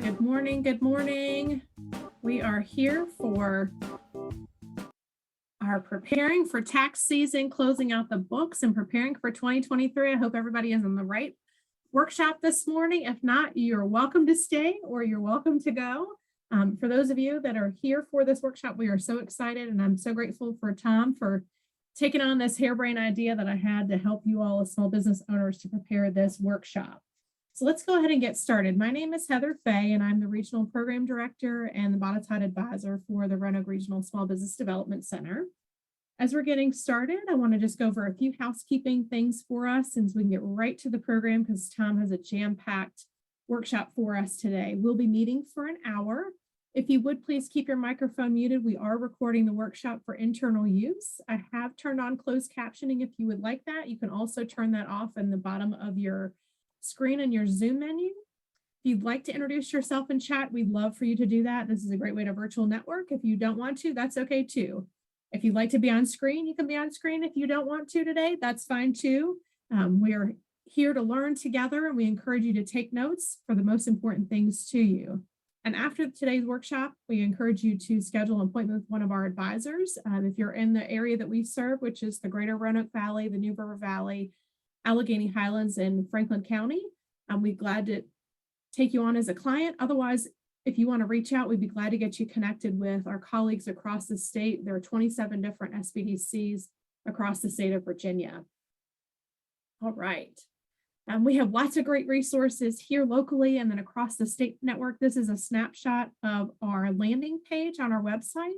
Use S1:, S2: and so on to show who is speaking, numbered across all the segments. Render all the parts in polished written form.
S1: Good morning. Good morning. We are here for our preparing for tax season, closing out the books and preparing for 2023. I hope everybody is in the right workshop this morning. If not, you're welcome to stay or you're welcome to go. For those of you that are here for this workshop, we are so excited, and I'm so grateful for Tom for taking on this harebrained idea that I had to help you all as small business owners to prepare this workshop. So let's go ahead and get started. My name is Heather Fay, and I'm the Regional Program Director and the Botetourt Advisor for the Roanoke Regional Small Business Development Center. As we're getting started, I want to just go over a few housekeeping things for us since we can get right to the program because Tom has a jam-packed workshop for us today. We'll be meeting for an hour. If you would please keep your microphone muted. We are recording the workshop for internal use. I have turned on closed captioning if you would like that. You can also turn that off in the bottom of your screen in your Zoom menu. If you'd like to introduce yourself in chat, we'd love for you to do that. This is a great way to virtual network. If you don't want to, that's okay too. If you'd like to be on screen, you can be on screen. If you don't want to today, that's fine too. We're here to learn together, and we encourage you to take notes for the most important things to you. And after today's workshop, we encourage you to schedule an appointment with one of our advisors. If you're in the area that we serve, which is the Greater Roanoke Valley, the New River Valley, Allegheny Highlands, and Franklin County, we'd be glad to take you on as a client. Otherwise, if you want to reach out, we'd be glad to get you connected with our colleagues across the state. There are 27 different SBDCs across the state of Virginia. All right. We have lots of great resources here locally and then across the state network. This is a snapshot of our landing page on our website.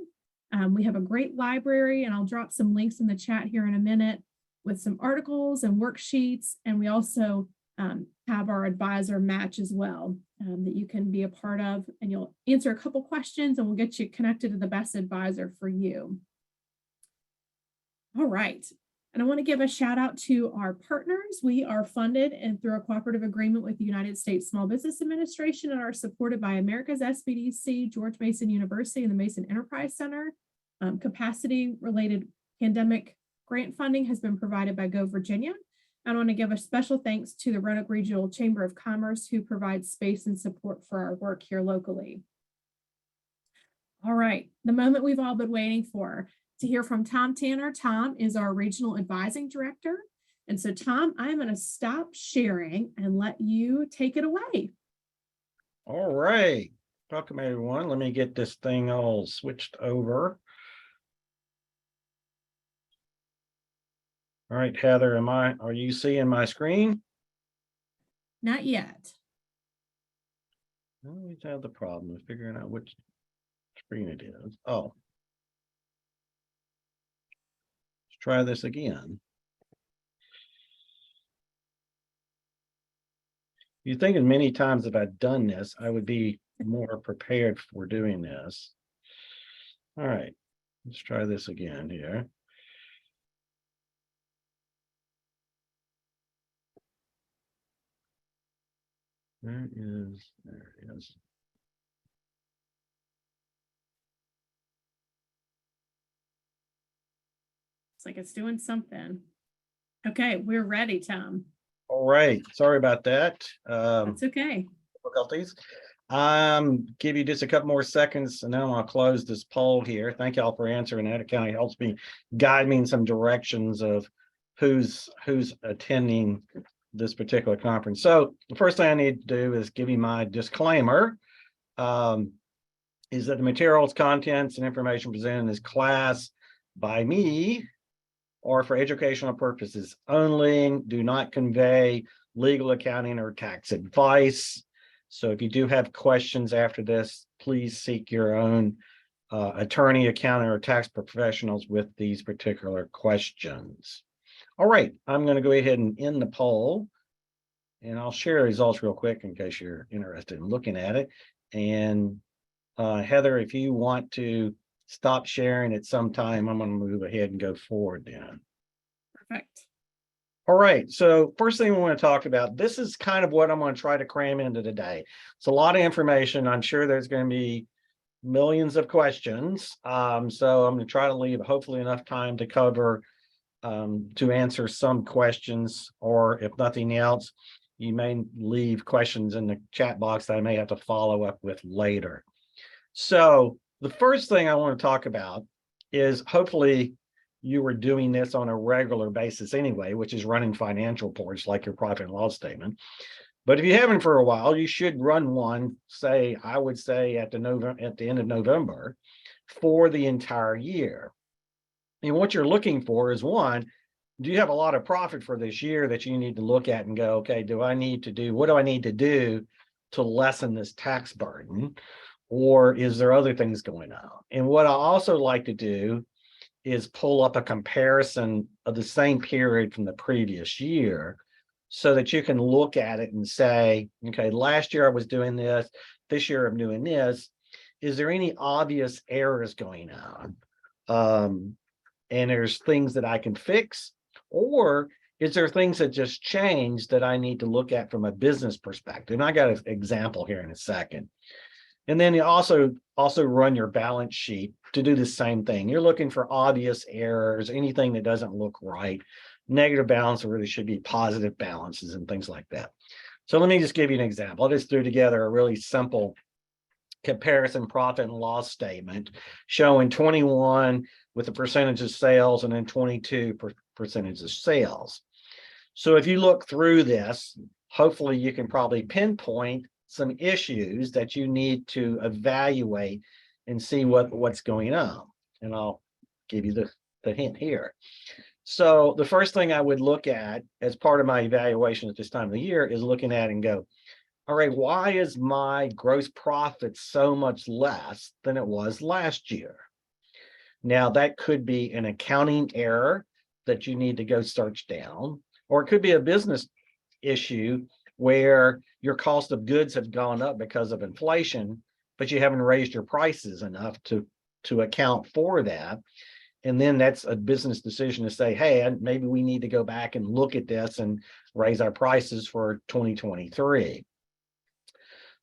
S1: We have a great library, and I'll drop some links in the chat here in a minute with some articles and worksheets. And we also have our advisor match as well that you can be a part of, and you'll answer a couple questions and we'll get you connected to the best advisor for you. All right. And I want to give a shout out to our partners. We are funded and through a cooperative agreement with the United States Small Business Administration and are supported by America's SBDc, George Mason University, and the Mason Enterprise Center. Capacity related pandemic grant funding has been provided by Go Virginia. I want to give a special thanks to the Roanoke Regional Chamber of Commerce, who provides space and support for our work here locally. All right, the moment we've all been waiting for, to hear from Tom Tanner. Tom is our Regional Advising Director. And so Tom, I'm going to stop sharing and let you take it away.
S2: All right, welcome everyone. Let me get this thing all switched over. All right, Heather, are you seeing my screen?
S1: Not yet.
S2: I always have the problem of figuring out which screen it is. Oh. Let's try this again. You think as many times if I'd done this, I would be more prepared for doing this. All right, let's try this again here. There it is.
S1: Looks like it's doing something. Okay, we're ready, Tom.
S2: All right, sorry about that.
S1: That's okay.
S2: Difficulties. Give you just a couple more seconds and then I'll close this poll here. Thank y'all for answering that. It kind of helps me guide me in some directions of who's attending this particular conference. So the first thing I need to do is give you my disclaimer. Is that the materials, contents, and information presented in this class by me or for educational purposes only, do not convey legal, accounting, or tax advice. So if you do have questions after this, please seek your own attorney, accountant, or tax professionals with these particular questions. All right, I'm going to go ahead and end the poll, and I'll share results real quick in case you're interested in looking at it. And Heather, if you want to stop sharing at some time, I'm going to move ahead and go forward then.
S1: Perfect.
S2: All right, so first thing we want to talk about, this is kind of what I'm going to try to cram into today. It's a lot of information. I'm sure there's going to be millions of questions. So I'm going to try to leave hopefully enough time to cover to answer some questions, or if nothing else, you may leave questions in the chat box that I may have to follow up with later. So the first thing I want to talk about is, hopefully you were doing this on a regular basis anyway, which is running financial reports like your profit and loss statement. But if you haven't for a while, you should run one, say, I would say at the end of November for the entire year. And what you're looking for is, one, do you have a lot of profit for this year that you need to look at and go, okay, what do I need to do to lessen this tax burden? Or is there other things going on? And what I also like to do is pull up a comparison of the same period from the previous year so that you can look at it and say, okay, last year I was doing this year I'm doing this. Is there any obvious errors going on? And there's things that I can fix, or is there things that just changed that I need to look at from a business perspective? And I got an example here in a second. And then you also run your balance sheet to do the same thing. You're looking for obvious errors, anything that doesn't look right, negative balance, or really should be positive balances and things like that. So let me just give you an example. I just threw together a really simple comparison profit and loss statement showing 21 with the percentage of sales and then 22 percentage of sales. So if you look through this, hopefully you can probably pinpoint some issues that you need to evaluate and see what's going on. And I'll give you the hint here. So the first thing I would look at as part of my evaluation at this time of the year is looking at and go, all right, why is my gross profit so much less than it was last year? Now, that could be an accounting error that you need to go search down, or it could be a business issue where your cost of goods have gone up because of inflation, but you haven't raised your prices enough to account for that. And then that's a business decision to say, hey, maybe we need to go back and look at this and raise our prices for 2023.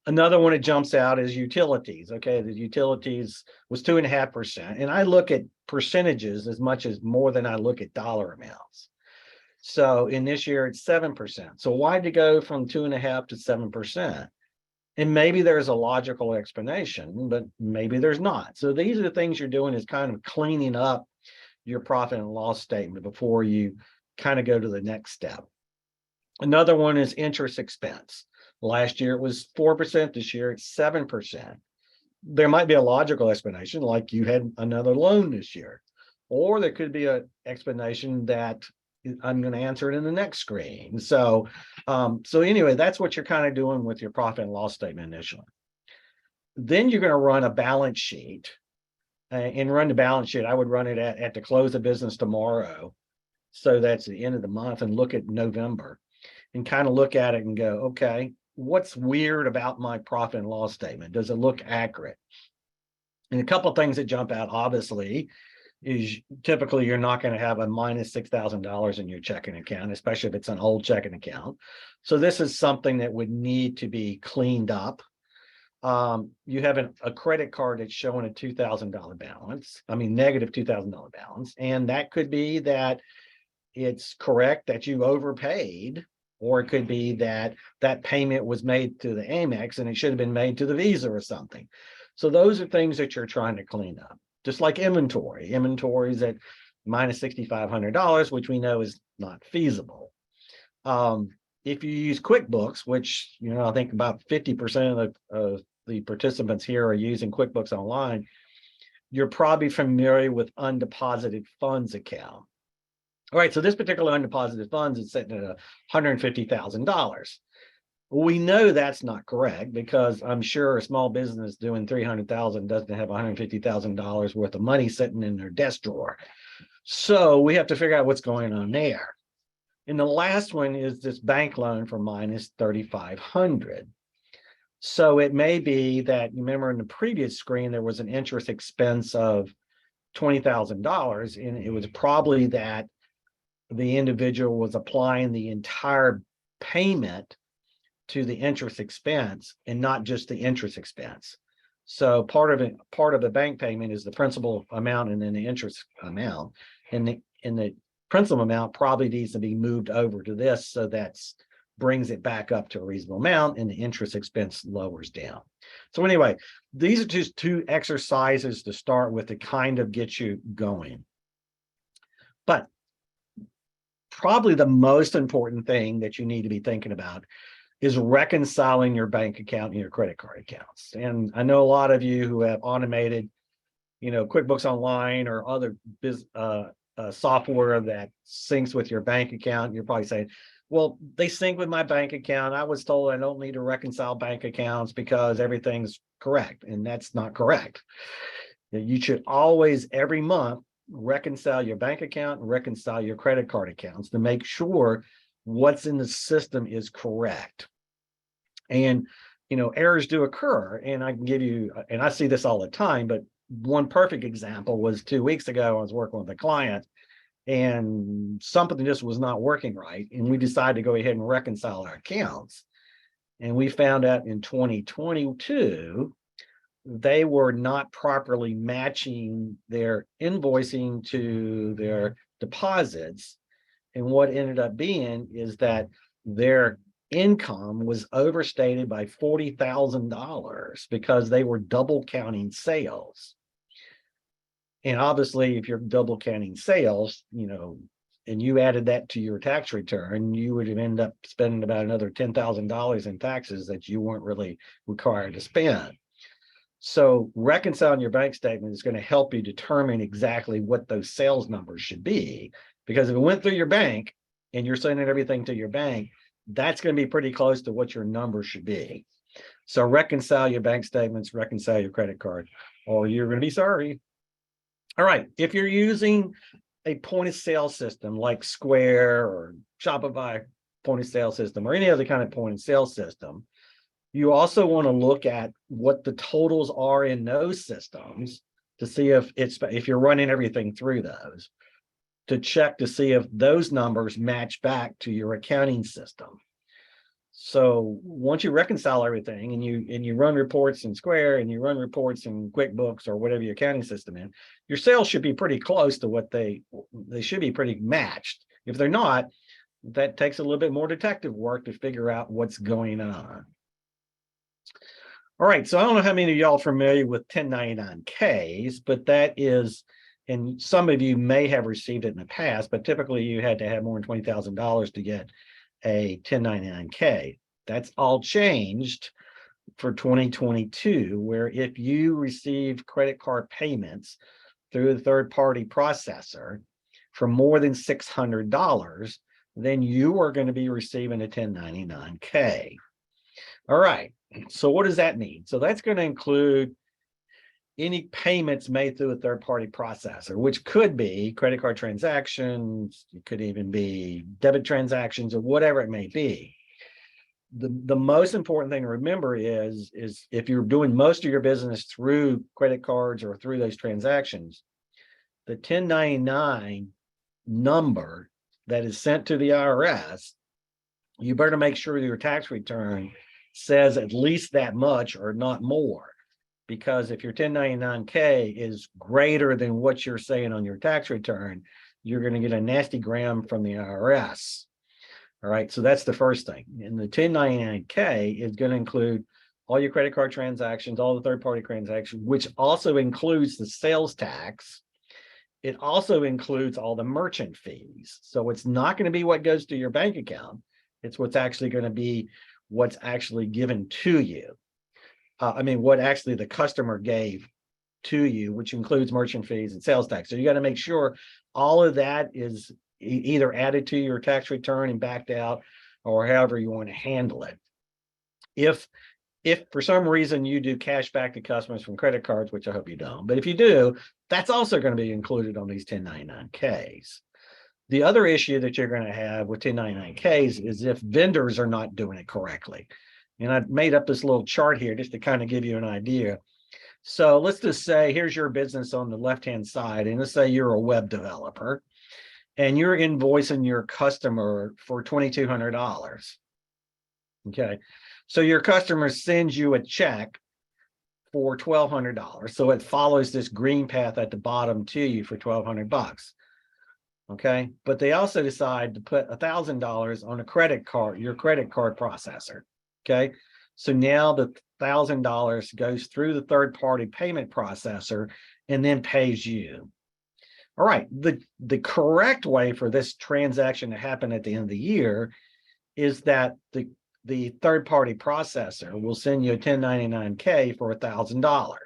S2: Another one that jumps out is utilities. Okay, the utilities was 2.5%. And I look at percentages as much as more than I look at dollar amounts. So in this year, it's 7%. So why did it go from 2.5% to 7%? And maybe there's a logical explanation, but maybe there's not. So these are the things you're doing, is kind of cleaning up your profit and loss statement before you kind of go to the next step. Another one is interest expense. Last year it was 4%. This year it's 7%. There might be a logical explanation, like you had another loan this year, or there could be an explanation that I'm going to answer it in the next screen. So anyway, that's what you're kind of doing with your profit and loss statement initially. Then you're going to run a balance sheet, and run the balance sheet. I would run it at the close of business tomorrow. So that's the end of the month, and look at November and kind of look at it and go, okay, what's weird about my profit and loss statement? Does it look accurate? And a couple of things that jump out, obviously, is typically you're not going to have a minus $6,000 in your checking account, especially if it's an old checking account. So this is something that would need to be cleaned up. You have a credit card that's showing a $2,000 balance, negative $2,000 balance. And that could be that it's correct that you overpaid, or it could be that that payment was made to the Amex and it should have been made to the Visa or something. So those are things that you're trying to clean up. Just like inventory. Inventory is at minus $6,500, which we know is not feasible. If you use QuickBooks, which I think about 50% of the participants here are using QuickBooks Online, you're probably familiar with undeposited funds account. All right, so this particular undeposited funds is sitting at $150,000. We know that's not correct, because I'm sure a small business doing $300,000 doesn't have $150,000 worth of money sitting in their desk drawer. So we have to figure out what's going on there. And the last one is this bank loan for minus $3,500. So it may be that, you remember in the previous screen, there was an interest expense of $20,000, and it was probably that the individual was applying the entire payment to the interest expense and not just the interest expense. So part of the bank payment is the principal amount and then the interest amount. And the principal amount probably needs to be moved over to this, so that's brings it back up to a reasonable amount, and the interest expense lowers down. So anyway, these are just two exercises to start with to kind of get you going. But probably the most important thing that you need to be thinking about is reconciling your bank account and your credit card accounts. And I know a lot of you who have automated, QuickBooks Online or other software that syncs with your bank account. You're probably saying, well, they sync with my bank account. I was told I don't need to reconcile bank accounts because everything's correct. And that's not correct. You should always, every month, reconcile your bank account and reconcile your credit card accounts to make sure what's in the system is correct. And, errors do occur. And I can give you, and I see this all the time, but one perfect example was 2 weeks ago. I was working with a client and something just was not working right. And we decided to go ahead and reconcile our accounts. And we found out in 2022, they were not properly matching their invoicing to their deposits. And what ended up being is that their income was overstated by $40,000 because they were double counting sales. And obviously, if you're double counting sales, and you added that to your tax return, you would end up spending about another $10,000 in taxes that you weren't really required to spend. So reconciling your bank statement is going to help you determine exactly what those sales numbers should be. Because if it went through your bank and you're sending everything to your bank, that's going to be pretty close to what your numbers should be. So reconcile your bank statements, reconcile your credit card, or you're going to be sorry. All right, if you're using a point of sale system like Square or Shopify point of sale system or any other kind of point of sale system, you also want to look at what the totals are in those systems to see if you're running everything through those, to check to see if those numbers match back to your accounting system. So once you reconcile everything and you run reports in Square and you run reports in QuickBooks or whatever your accounting system is, your sales should be pretty close to what they should be pretty matched. If they're not, that takes a little bit more detective work to figure out what's going on. All right, so I don't know how many of y'all are familiar with 1099Ks, but that is, and some of you may have received it in the past, but typically you had to have more than $20,000 to get a 1099K. That's all changed for 2022, where if you receive credit card payments through a third-party processor for more than $600, then you are going to be receiving a 1099K. All right, so what does that mean? So that's going to include any payments made through a third-party processor, which could be credit card transactions, it could even be debit transactions or whatever it may be. The most important thing to remember is if you're doing most of your business through credit cards or through those transactions, the 1099 number that is sent to the IRS, you better make sure your tax return says at least that much or not more. Because if your 1099K is greater than what you're saying on your tax return, you're going to get a nasty gram from the IRS. All right, so that's the first thing. And the 1099K is going to include all your credit card transactions, all the third-party transactions, which also includes the sales tax. It also includes all the merchant fees. So it's not going to be what goes to your bank account. It's what's actually going to be what's actually given to you. What actually the customer gave to you, which includes merchant fees and sales tax. So you got to make sure all of that is either added to your tax return and backed out, or however you want to handle it. If for some reason you do cash back to customers from credit cards, which I hope you don't, but if you do, that's also going to be included on these 1099Ks. The other issue that you're going to have with 1099Ks is if vendors are not doing it correctly. And I've made up this little chart here just to kind of give you an idea. So let's just say, here's your business on the left-hand side. And let's say you're a web developer and you're invoicing your customer for $2,200. Okay. So your customer sends you a check for $1,200. So it follows this green path at the bottom to you for $1,200. Okay, but they also decide to put $1,000 on a credit card, your credit card processor. Okay, so now the $1,000 goes through the third-party payment processor and then pays you. All right, the correct way for this transaction to happen at the end of the year is that the third-party processor will send you a 1099-K for $1,000.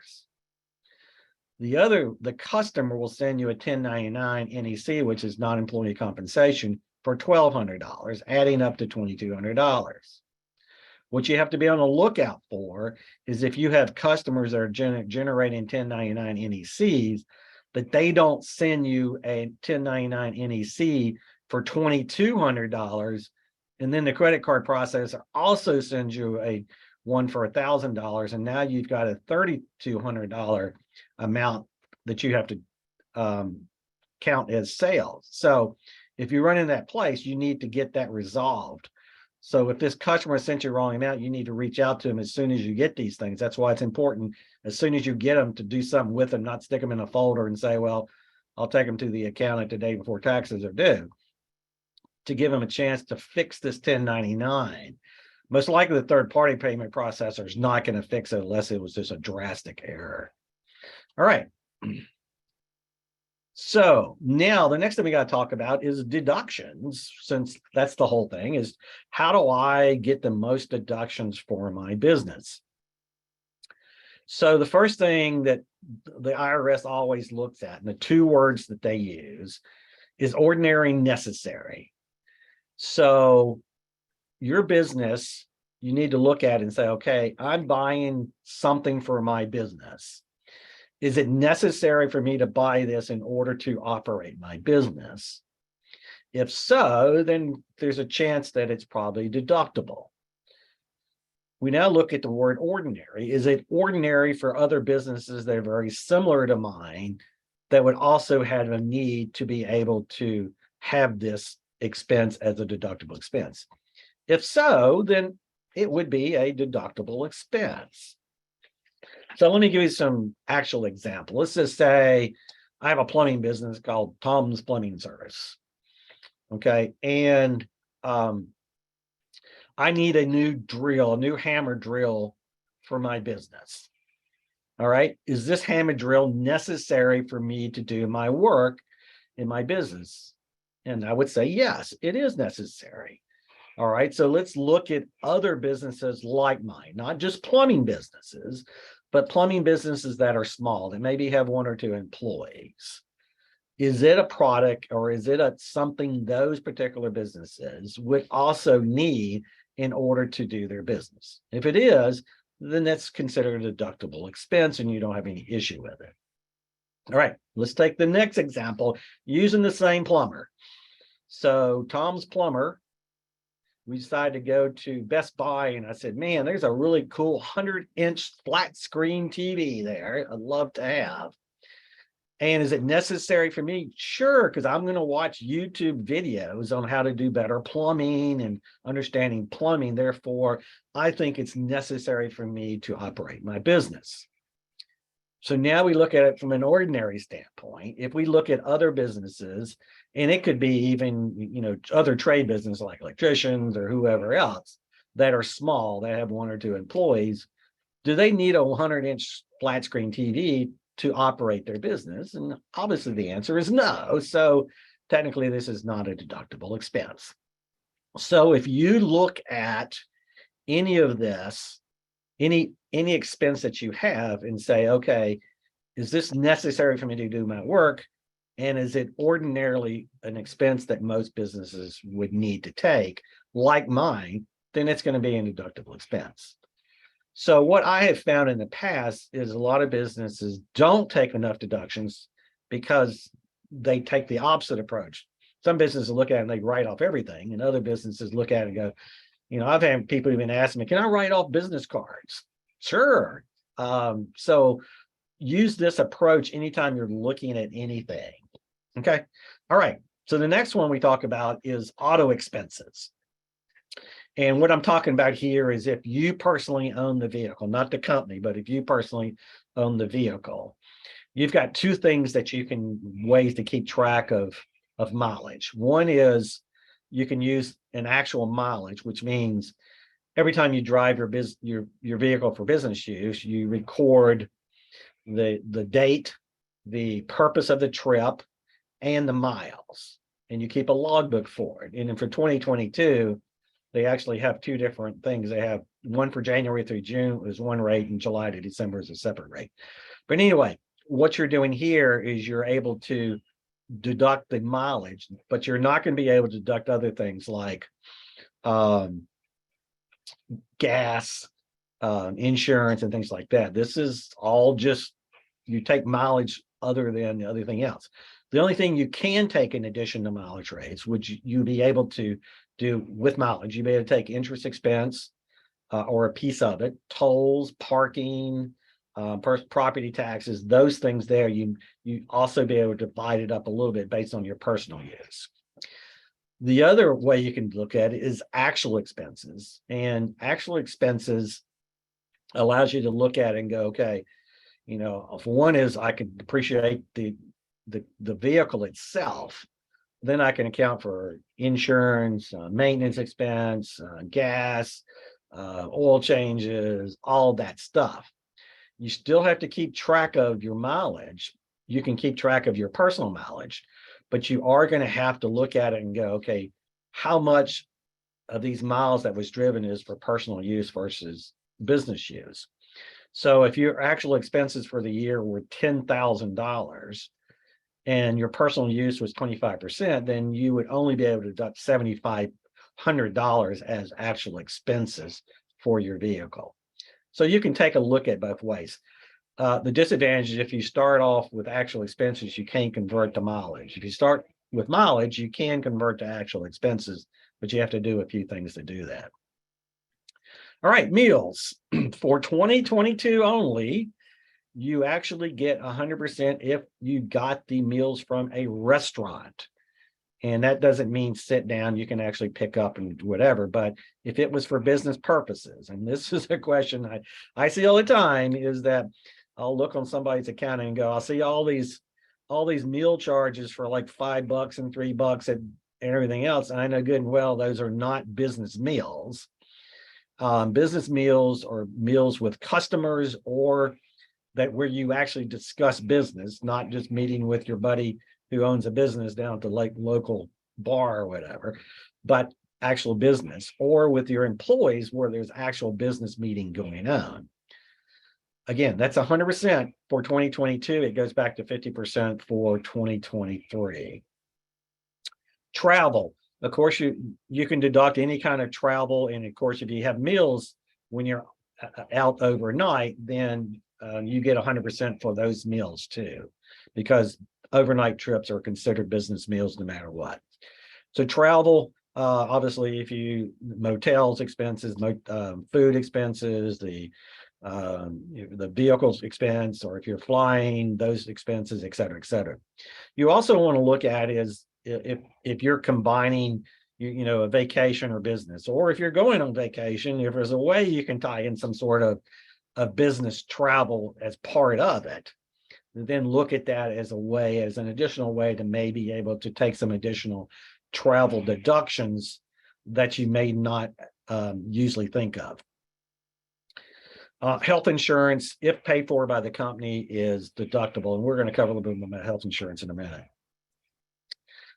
S2: The customer will send you a 1099 NEC, which is non-employee compensation, for $1,200, adding up to $2,200. What you have to be on the lookout for is if you have customers that are generating 1099 NECs, that they don't send you a 1099 NEC for $2,200, and then the credit card processor also sends you a one for $1,000, and now you've got a $3,200 amount that you have to count as sales. So if you run in that place, you need to get that resolved. So if this customer sent you wrong amount, you need to reach out to them as soon as you get these things. That's why it's important as soon as you get them to do something with them, not stick them in a folder and say, well, I'll take them to the accountant the day before taxes are due, to give them a chance to fix this 1099. Most likely the third-party payment processor is not going to fix it unless it was just a drastic error. All right. So now the next thing we got to talk about is deductions, since that's the whole thing, is how do I get the most deductions for my business? So the first thing that the IRS always looks at, and the two words that they use, is ordinary and necessary. So your business, you need to look at it and say, okay, I'm buying something for my business. Is it necessary for me to buy this in order to operate my business? If so, then there's a chance that it's probably deductible. We now look at the word ordinary. Is it ordinary for other businesses that are very similar to mine that would also have a need to be able to have this expense as a deductible expense? If so, then it would be a deductible expense. So let me give you some actual example. Let's just say I have a plumbing business called Tom's Plumbing Service. Okay. And I need a new drill, a new hammer drill for my business. All right. Is this hammer drill necessary for me to do my work in my business? And I would say, yes, it is necessary. All right. So let's look at other businesses like mine, not just plumbing businesses, but plumbing businesses that are small, that maybe have one or two employees. Is it a product, or is it something those particular businesses would also need in order to do their business? If it is, then that's considered a deductible expense and you don't have any issue with it. All right, let's take the next example using the same plumber. So Tom's Plumber, we decided to go to Best Buy, and I said, man, there's a really cool 100-inch flat screen TV there I'd love to have. And is it necessary for me? Sure, because I'm going to watch YouTube videos on how to do better plumbing and understanding plumbing. Therefore, I think it's necessary for me to operate my business. So now we look at it from an ordinary standpoint. If we look at other businesses, and it could be even, other trade businesses like electricians or whoever else that are small, that have one or two employees, do they need a 100-inch flat screen TV to operate their business? And obviously the answer is no. So technically this is not a deductible expense. So if you look at any of this, any expense that you have and say, okay, is this necessary for me to do my work? And is it ordinarily an expense that most businesses would need to take, like mine, then it's going to be a deductible expense. So what I have found in the past is a lot of businesses don't take enough deductions because they take the opposite approach. Some businesses look at it and they write off everything, and other businesses look at it and go, I've had people even ask me, can I write off business cards? Sure. So use this approach anytime you're looking at anything. Okay. All right. So the next one we talk about is auto expenses. And what I'm talking about here is if you personally own the vehicle, not the company, but if you personally own the vehicle, you've got two things that you can ways to keep track of of mileage. One is you can use an actual mileage, which means every time you drive your vehicle for business use, you record the date, the purpose of the trip, and the miles, and you keep a logbook for it. And then for 2022, they actually have two different things. They have one for January through June is one rate, and July to December is a separate rate. But anyway, what you're doing here is you're able to deduct the mileage, but you're not going to be able to deduct other things like gas, insurance, and things like that. This is all just, you take mileage other than everything else. The only thing you can take in addition to mileage rates, which you be able to do with mileage, you be able to take interest expense or a piece of it, tolls, parking, property taxes, those things there, you also be able to divide it up a little bit based on your personal use. The other way you can look at it is actual expenses, and actual expenses allows you to look at it and go, okay, you know, for one is I can depreciate the vehicle itself, then I can account for insurance, maintenance expense, gas, oil changes, all that stuff. You still have to keep track of your mileage. You can keep track of your personal mileage, but you are going to have to look at it and go, okay, how much of these miles that was driven is for personal use versus business use? So if your actual expenses for the year were $10,000 and your personal use was 25%, then you would only be able to deduct $7,500 as actual expenses for your vehicle. So you can take a look at both ways. The disadvantage is if you start off with actual expenses, you can't convert to mileage. If you start with mileage, you can convert to actual expenses, but you have to do a few things to do that. All right, meals. For 2022 only, you actually get 100% if you got the meals from a restaurant. And that doesn't mean sit down, you can actually pick up and whatever, but if it was for business purposes, and this is a question I see all the time, is that I'll look on somebody's account and go, I'll see all these meal charges for like $5 and $3 and everything else. And I know good and well, those are not business meals. Business meals or meals with customers, or that where you actually discuss business, not just meeting with your buddy who owns a business down at the local bar or whatever, but actual business, or with your employees where there's actual business meeting going on. Again, that's 100% for 2022. It goes back to 50% for 2023. Travel. Of course, you can deduct any kind of travel. And of course, if you have meals when you're out overnight, then you get 100% for those meals too, because overnight trips are considered business meals no matter what. So travel, obviously, if you motels expenses, food expenses, the vehicles expense, or if you're flying, those expenses, et cetera, et cetera. You also want to look at is if you're combining, a vacation or business, or if you're going on vacation, if there's a way you can tie in some sort of business travel as part of it, then look at that as an additional way to maybe be able to take some additional travel deductions that you may not usually think of. Health insurance, if paid for by the company, is deductible, and we're going to cover a little bit about health insurance in a minute.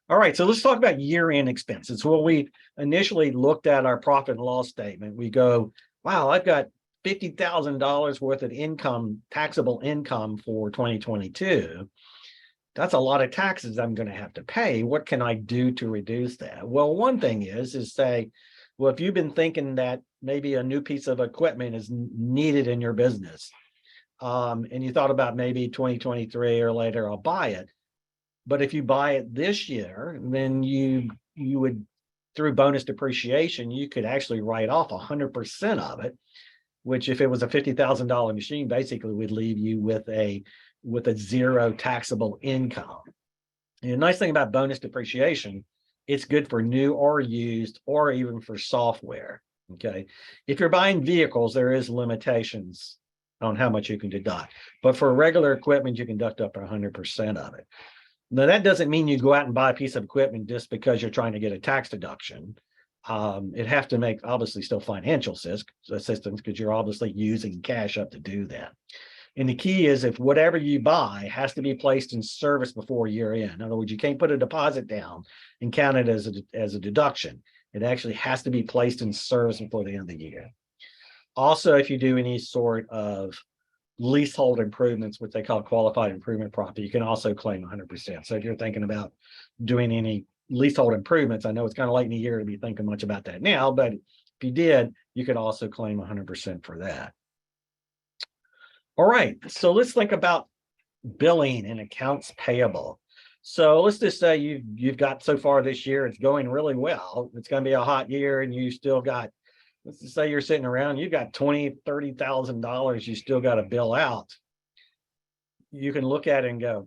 S2: All right, so let's talk about year-end expenses. Well, we initially looked at our profit and loss statement. We go, wow, I've got $50,000 worth of income, taxable income for 2022. That's a lot of taxes I'm going to have to pay. What can I do to reduce that? Well, one thing is say, well, if you've been thinking that maybe a new piece of equipment is needed in your business, and you thought about maybe 2023 or later, I'll buy it. But if you buy it this year, then you would, through bonus depreciation, you could actually write off 100% of it, which if it was a $50,000 machine, basically would leave you with a zero taxable income. And the nice thing about bonus depreciation, it's good for new or used, or even for software. Okay. If you're buying vehicles, there is limitations on how much you can deduct, but for regular equipment, you can deduct up to 100% of it. Now, that doesn't mean you go out and buy a piece of equipment just because you're trying to get a tax deduction. It have to make obviously still financial assistance because you're obviously using cash up to do that. And the key is if whatever you buy has to be placed in service before year end. In other words, you can't put a deposit down and count it as a deduction. It actually has to be placed in service before the end of the year. Also, if you do any sort of leasehold improvements, what they call qualified improvement property, you can also claim 100%. So if you're thinking about doing any leasehold improvements, I know it's kind of late in the year to be thinking much about that now, but if you did, you could also claim 100% for that. All right, so let's think about billing and accounts payable. So let's just say you've got so far this year, it's going really well. It's going to be a hot year and you still got, let's just say you're sitting around, you got $20,000, $30,000 you still got to bill out. You can look at it and go,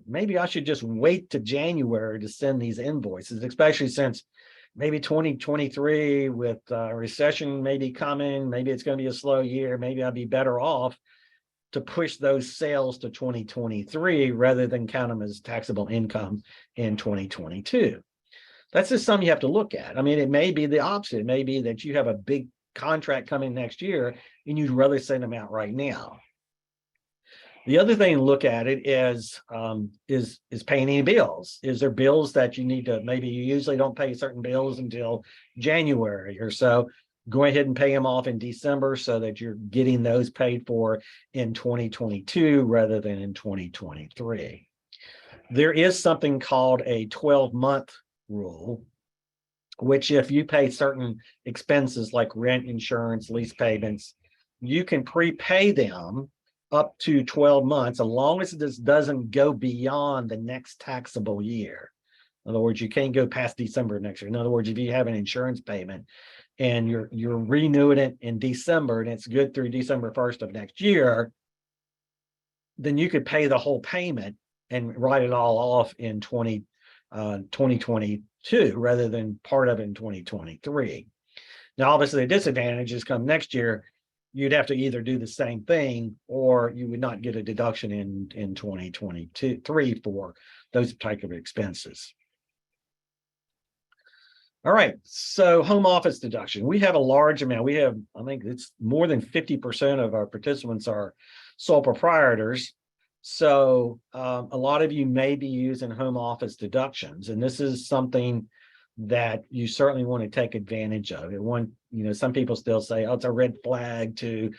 S2: maybe I should just wait to January to send these invoices, especially since maybe 2023 with a recession maybe coming, maybe it's going to be a slow year, maybe I'll be better off to push those sales to 2023 rather than count them as taxable income in 2022. That's just something you have to look at. I mean, it may be the opposite. It may be that you have a big contract coming next year and you'd rather send them out right now. The other thing to look at it is paying any bills. Is there bills that you need to, maybe you usually don't pay certain bills until January or so. Go ahead and pay them off in December so that you're getting those paid for in 2022 rather than in 2023. There is something called a 12-month rule, which if you pay certain expenses like rent, insurance, lease payments, you can prepay them up to 12 months, as long as this doesn't go beyond the next taxable year. In other words, you can't go past December next year. In other words, if you have an insurance payment and you're renewing it in December and it's good through December 1st of next year, then you could pay the whole payment and write it all off in 2022 rather than part of it in 2023. Now, obviously, the disadvantages come next year. You'd have to either do the same thing or you would not get a deduction in 2023 for those type of expenses. All right, so home office deduction. We have a large amount. We have, I think it's more than 50% of our participants are sole proprietors. So a lot of you may be using home office deductions, and this is something that you certainly want to take advantage of. Some people still say, oh, it's a red flag to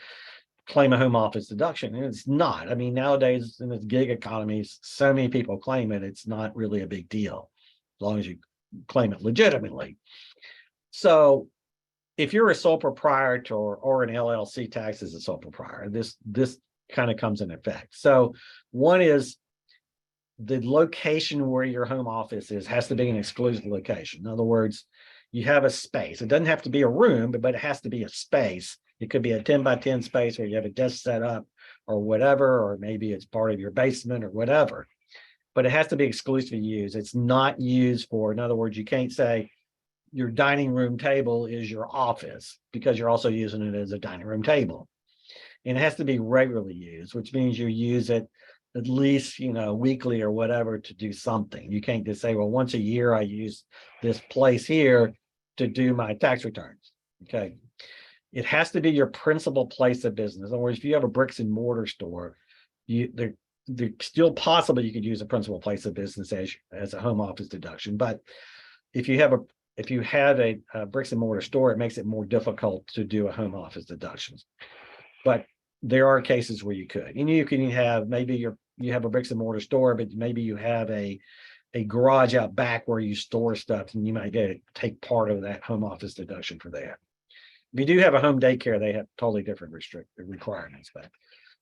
S2: claim a home office deduction, and it's not. I mean, nowadays in this gig economy, so many people claim it, it's not really a big deal as long as you claim it legitimately. So if you're a sole proprietor or an LLC tax as a sole proprietor, this kind of comes in effect. So one is the location where your home office is has to be an exclusive location. In other words, you have a space. It doesn't have to be a room, but it has to be a space. It could be a 10 by 10 space where you have a desk set up or whatever, or maybe it's part of your basement or whatever. But it has to be exclusively used. It's not used for, in other words, you can't say your dining room table is your office because you're also using it as a dining room table. And it has to be regularly used, which means you use it at least, weekly or whatever to do something. You can't just say, well, once a year I use this place here to do my tax returns. Okay. It has to be your principal place of business. In other words, if you have a bricks and mortar store, they're still possible you could use a principal place of business as a home office deduction. But if you have a bricks and mortar store, it makes it more difficult to do a home office deductions. But there are cases where you could, and you can have, maybe you have a bricks and mortar store, but maybe you have a garage out back where you store stuff, and you might get to take part of that home office deduction for that. If you do have a home daycare, they have totally different requirements. But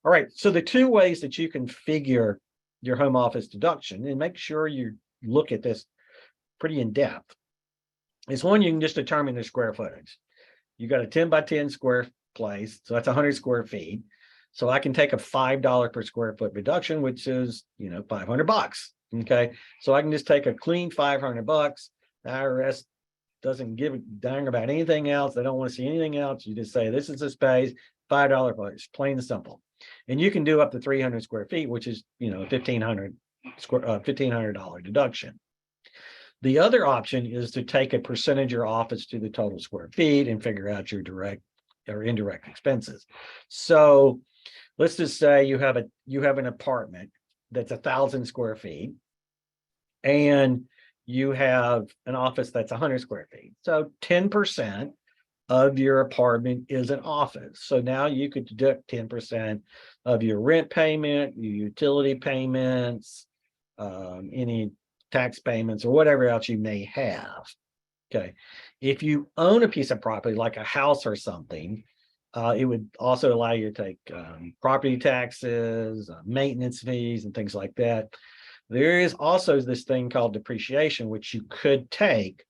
S2: all right, so the two ways that you can figure your home office deduction, and make sure you look at this pretty in depth, is one, you can just determine the square footage. You got a 10 by 10 square place, so that's 100 square feet. So I can take a $5 per square foot reduction, which is $500. Okay, so I can just take a clean $500. The IRS doesn't give a dang about anything else. They don't want to see anything else. You just say this is the space, $5 price, plain and simple. And you can do up to 300 square feet, which is $1,500 $1,500 deduction. The other option is to take a percentage of your office to the total square feet and figure out your direct or indirect expenses. So let's just say you have an apartment that's 1,000 square feet, and you have an office that's 100 square feet. So 10% of your apartment is an office. So now you could deduct 10% of your rent payment, your utility payments, any tax payments, or whatever else you may have. Okay. If you own a piece of property like a house or something, it would also allow you to take property taxes, maintenance fees, and things like that. There is also this thing called depreciation, which you could take,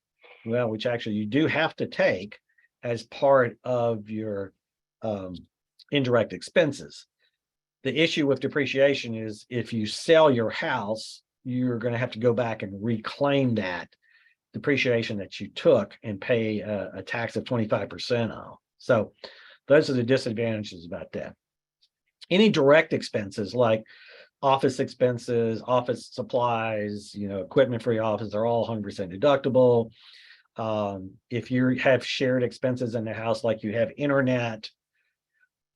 S2: well, which actually you do have to take as part of your indirect expenses. The issue with depreciation is if you sell your house, you're going to have to go back and reclaim that depreciation that you took and pay a tax of 25% on. So those are the disadvantages about that. Any direct expenses like office expenses, office supplies, equipment for your office are all 100% deductible. If you have shared expenses in the house, like you have internet,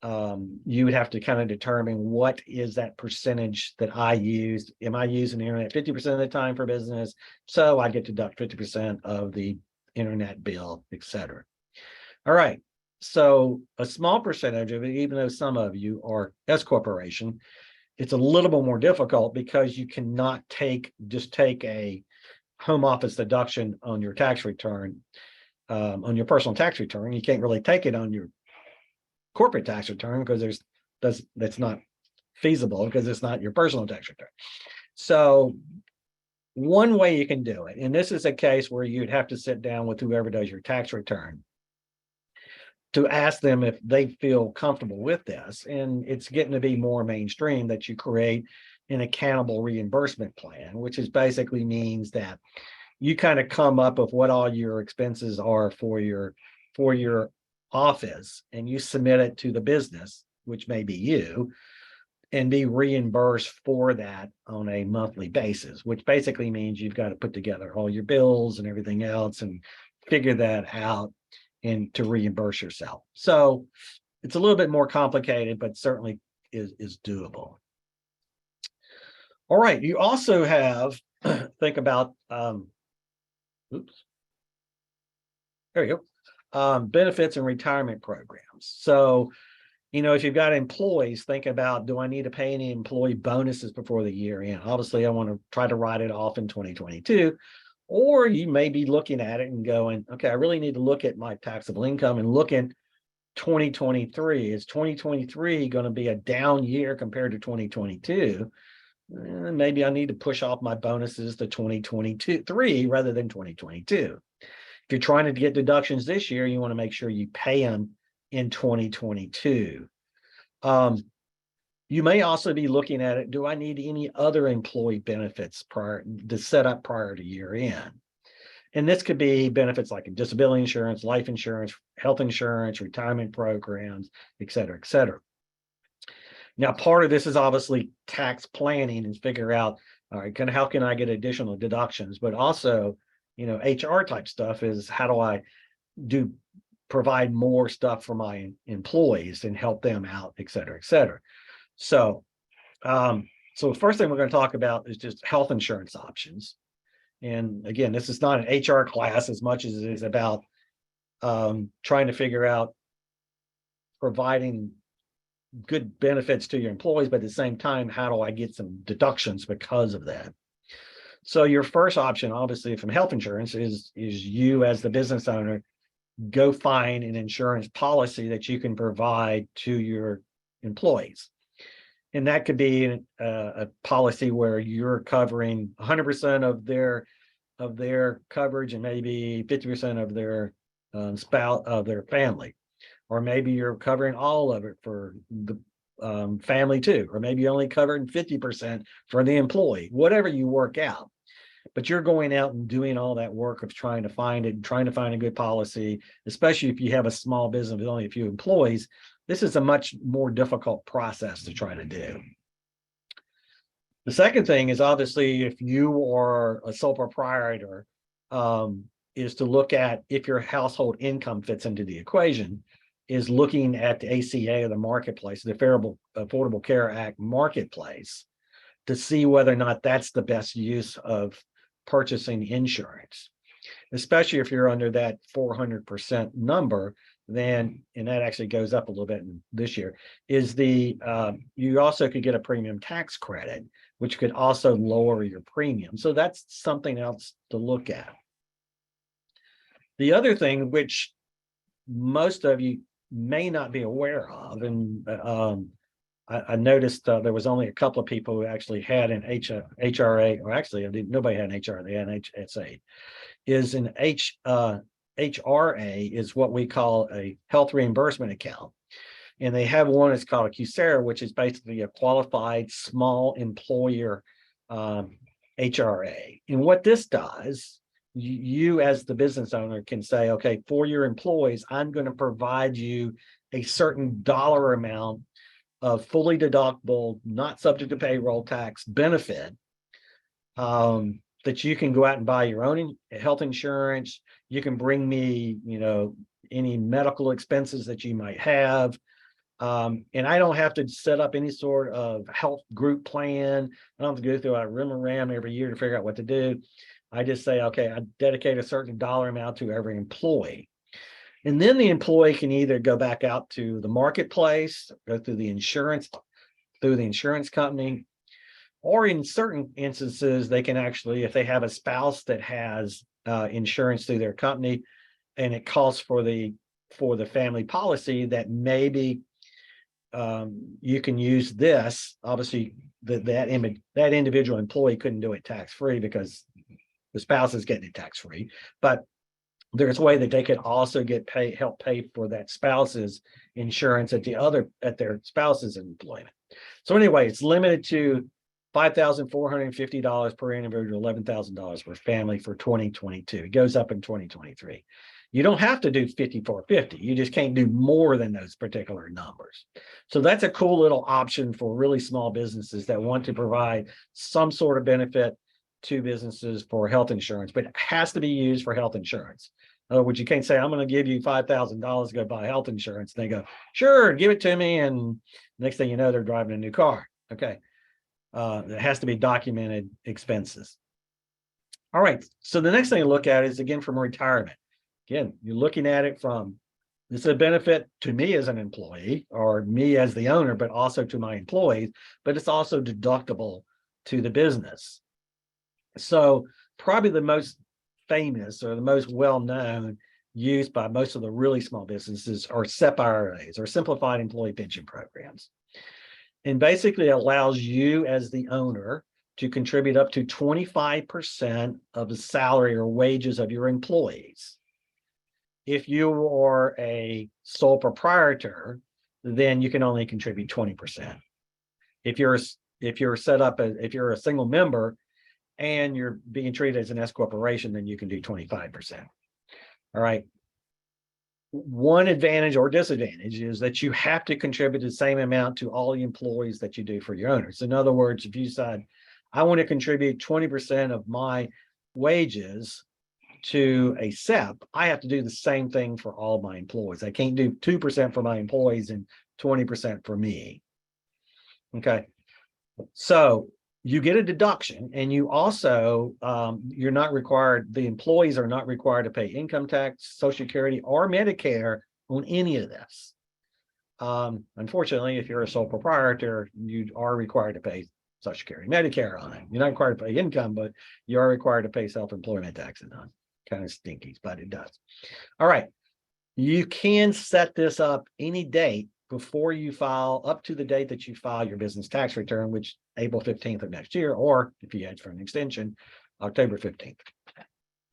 S2: you would have to kind of determine what is that percentage that I used. Am I using the internet 50% of the time for business? So I get to deduct 50% of the internet bill, etc. All right. So a small percentage of it, even though some of you are S corporation, it's a little bit more difficult because you cannot just take a home office deduction on your tax return, on your personal tax return. You can't really take it on your corporate tax return because that's not feasible because it's not your personal tax return. So one way you can do it, and this is a case where you'd have to sit down with whoever does your tax return to ask them if they feel comfortable with this. And it's getting to be more mainstream that you create an accountable reimbursement plan, which is basically means that you kind of come up with what all your expenses are for your office, and you submit it to the business, which may be you, and be reimbursed for that on a monthly basis, which basically means you've got to put together all your bills and everything else and figure that out and to reimburse yourself. So it's a little bit more complicated, but certainly is doable. All right. You also have, think about, oops. There you go. Benefits and retirement programs. So, if you've got employees, think about, do I need to pay any employee bonuses before the year end? Obviously, I want to try to write it off in 2022. Or you may be looking at it and going, okay, I really need to look at my taxable income and look at 2023. Is 2023 going to be a down year compared to 2022? Maybe I need to push off my bonuses to 2023 rather than 2022. If you're trying to get deductions this year, you want to make sure you pay them in 2022. You may also be looking at it, do I need any other employee benefits to set up prior to year end? And this could be benefits like disability insurance, life insurance, health insurance, retirement programs, et cetera, et cetera. Now, part of this is obviously tax planning and figure out, all right, how can I get additional deductions? But also, HR type stuff is how do I provide more stuff for my employees and help them out, et cetera, et cetera. So the first thing we're going to talk about is just health insurance options. And again, this is not an HR class as much as it is about trying to figure out providing good benefits to your employees, but at the same time, how do I get some deductions because of that? So your first option, obviously, from health insurance is you as the business owner, go find an insurance policy that you can provide to your employees. And that could be a policy where you're covering 100% of their coverage and maybe 50% of their spouse of their family, or maybe you're covering all of it for the family too, or maybe you're only covering 50% for the employee. Whatever you work out, but you're going out and doing all that work of trying to find a good policy, especially if you have a small business with only a few employees. This is a much more difficult process to try to do. The second thing is obviously if you are a sole proprietor, is to look at if your household income fits into the equation, is looking at the ACA or the marketplace, the Affordable Care Act marketplace, to see whether or not that's the best use of purchasing insurance, especially if you're under that 400% number. Then, and that actually goes up a little bit in this year, is you also could get a premium tax credit, which could also lower your premium. So that's something else to look at. The other thing, which most of you may not be aware of, and I noticed there was only a couple of people who actually had an HRA, or actually nobody had an HRA, they had an HSA, is an HRA is what we call a health reimbursement account. And they have one that's called a QSERA, which is basically a qualified small employer HRA. And what this does, you as the business owner can say, okay, for your employees, I'm going to provide you a certain dollar amount of fully deductible, not subject to payroll tax benefit, that you can go out and buy your own health insurance. You can bring me, any medical expenses that you might have. And I don't have to set up any sort of health group plan. I don't have to go through a rim every year to figure out what to do. I just say, okay, I dedicate a certain dollar amount to every employee. And then the employee can either go back out to the marketplace, go through the insurance company, or in certain instances, they can actually, if they have a spouse that has insurance through their company, and it calls for the family policy, that maybe you can use this. Obviously, that individual employee couldn't do it tax-free because the spouse is getting it tax-free, but there's a way that they could also help pay for that spouse's insurance at their spouse's employment. So anyway, it's limited to $5,450 per individual, $11,000 per family for 2022. It goes up in 2023. You don't have to do 5450. You just can't do more than those particular numbers. So that's a cool little option for really small businesses that want to provide some sort of benefit to businesses for health insurance, but it has to be used for health insurance. In other words, you can't say, I'm going to give you $5,000 to go buy health insurance. And they go, sure, give it to me. And next thing you know, they're driving a new car. Okay. It has to be documented expenses. All right. So the next thing to look at is, again, from retirement. Again, you're looking at it from, this is a benefit to me as an employee or me as the owner, but also to my employees, but it's also deductible to the business. So probably the most famous or the most well-known, used by most of the really small businesses, are SEP IRAs, or simplified employee pension programs. And basically allows you as the owner to contribute up to 25% of the salary or wages of your employees. If you are a sole proprietor, then you can only contribute 20%. If you're a single member and you're being treated as an S corporation, then you can do 25%. All right. One advantage or disadvantage is that you have to contribute the same amount to all the employees that you do for your owners. In other words, if you decide, I want to contribute 20% of my wages to a SEP, I have to do the same thing for all my employees. I can't do 2% for my employees and 20% for me. Okay. So you get a deduction, and you also, you're not required, the employees are not required to pay income tax, Social Security, or Medicare on any of this. Unfortunately, if you're a sole proprietor, you are required to pay Social Security, Medicare on it. You're not required to pay income, but you are required to pay self-employment taxes on it. Kind of stinky, but it does. All right. You can set this up any date before you file, up to the date that you file your business tax return, which April 15th of next year, or if you ask for an extension, October 15th.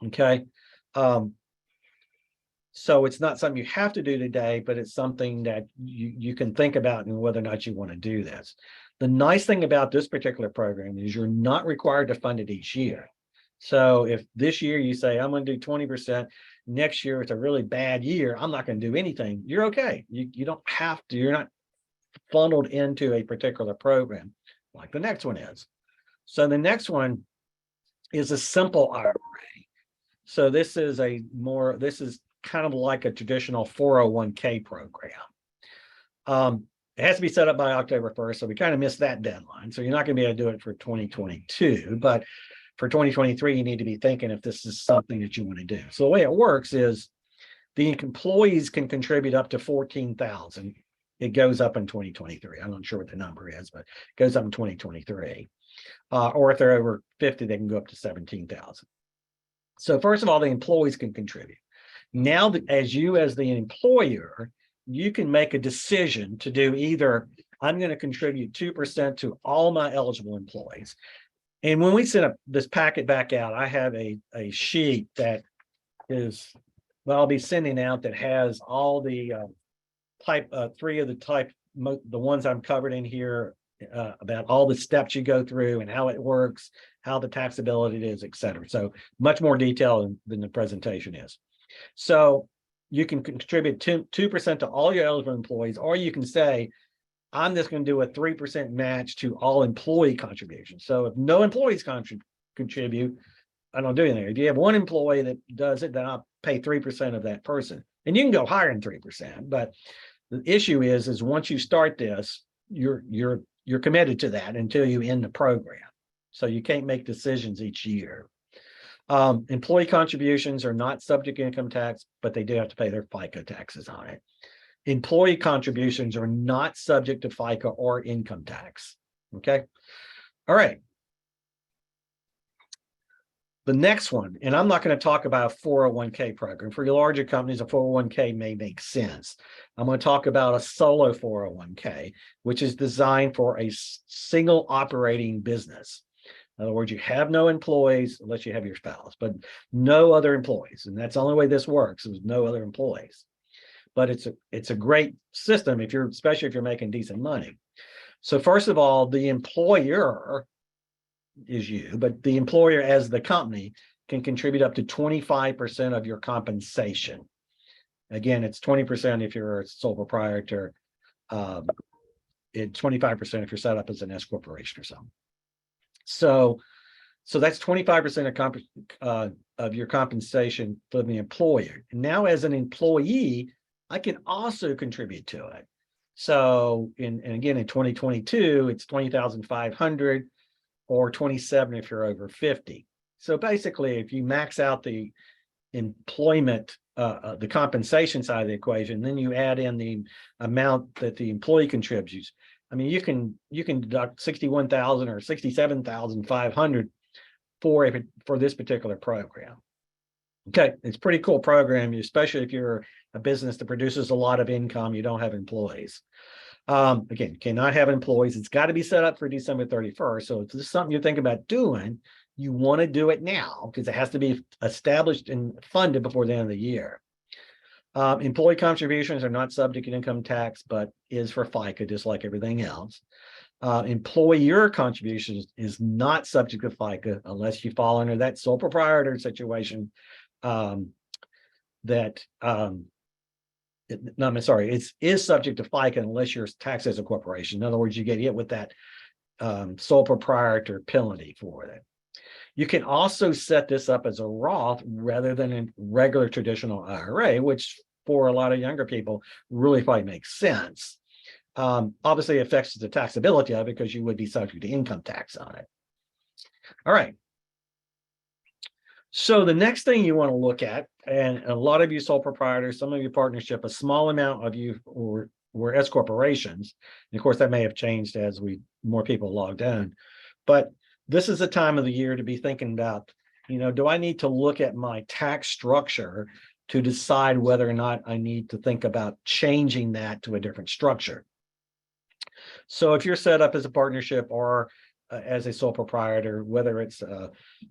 S2: Okay. So it's not something you have to do today, but it's something that you can think about and whether or not you want to do this. The nice thing about this particular program is you're not required to fund it each year. So if this year you say, I'm going to do 20%, next year it's a really bad year, I'm not going to do anything, you're okay. You don't have to, you're not funneled into a particular program like the next one is. So the next one is a simple IRA. So this is kind of like a traditional 401k program. It has to be set up by October 1st, so we kind of missed that deadline. So you're not going to be able to do it for 2022, but for 2023, you need to be thinking if this is something that you want to do. So the way it works is the employees can contribute up to $14,000. It goes up in 2023. I'm not sure what the number is, but it goes up in 2023. Or if they're over 50, they can go up to 17,000. So first of all, the employees can contribute. Now, as the employer, you can make a decision to do either, I'm going to contribute 2% to all my eligible employees. And when we send this packet back out, I have a sheet that is, well, I'll be sending out that has all the the ones I'm covered in here, about all the steps you go through and how it works, how the taxability is, et cetera. So much more detail than the presentation is. So you can contribute 2% to all your eligible employees, or you can say, I'm just going to do a 3% match to all employee contributions. So if no employees contribute, I don't do anything. If you have one employee that does it, then I'll pay 3% of that person. And you can go higher than 3%. But the issue is once you start this, you're committed to that until you end the program. So you can't make decisions each year. Employee contributions are not subject to income tax, but they do have to pay their FICA taxes on it. Employee contributions are not subject to FICA or income tax. Okay. All right. The next one, and I'm not going to talk about a 401k program. For your larger companies, a 401k may make sense. I'm going to talk about a solo 401k, which is designed for a single operating business. In other words, you have no employees unless you have your spouse, but no other employees. And that's the only way this works, is no other employees. But it's a great system especially if you're making decent money. So first of all, the employer is you, but the employer as the company can contribute up to 25% of your compensation. Again, it's 20% if you're a sole proprietor, it's 25% if you're set up as an S corporation or something. So that's 25% of your compensation for the employer. And now as an employee, I can also contribute to it. So and again, in 2022, it's 20,500 or 27 if you're over 50. So basically, if you max out the employment, the compensation side of the equation, then you add in the amount that the employee contributes. I mean, you can deduct 61,000 or 67,500 for this particular program. Okay, it's a pretty cool program, especially if you're a business that produces a lot of income, you don't have employees. Again, cannot have employees. It's got to be set up for December 31st. So if this is something you're thinking about doing, you want to do it now because it has to be established and funded before the end of the year. Employee contributions are not subject to income tax, but is for FICA, just like everything else. Employer contributions is not subject to FICA unless you fall under that sole proprietor situation. It is subject to FICA unless you're taxed as a corporation. In other words, you get hit with that sole proprietor penalty for it. You can also set this up as a Roth rather than a regular traditional IRA, which for a lot of younger people really probably makes sense. Obviously, it affects the taxability of it because you would be subject to income tax on it. All right. So the next thing you want to look at, and a lot of you sole proprietors, some of you partnership, a small amount of you were S corporations. And of course, that may have changed as more people logged in. But this is the time of the year to be thinking about, do I need to look at my tax structure to decide whether or not I need to think about changing that to a different structure? So if you're set up as a partnership or as a sole proprietor, whether it's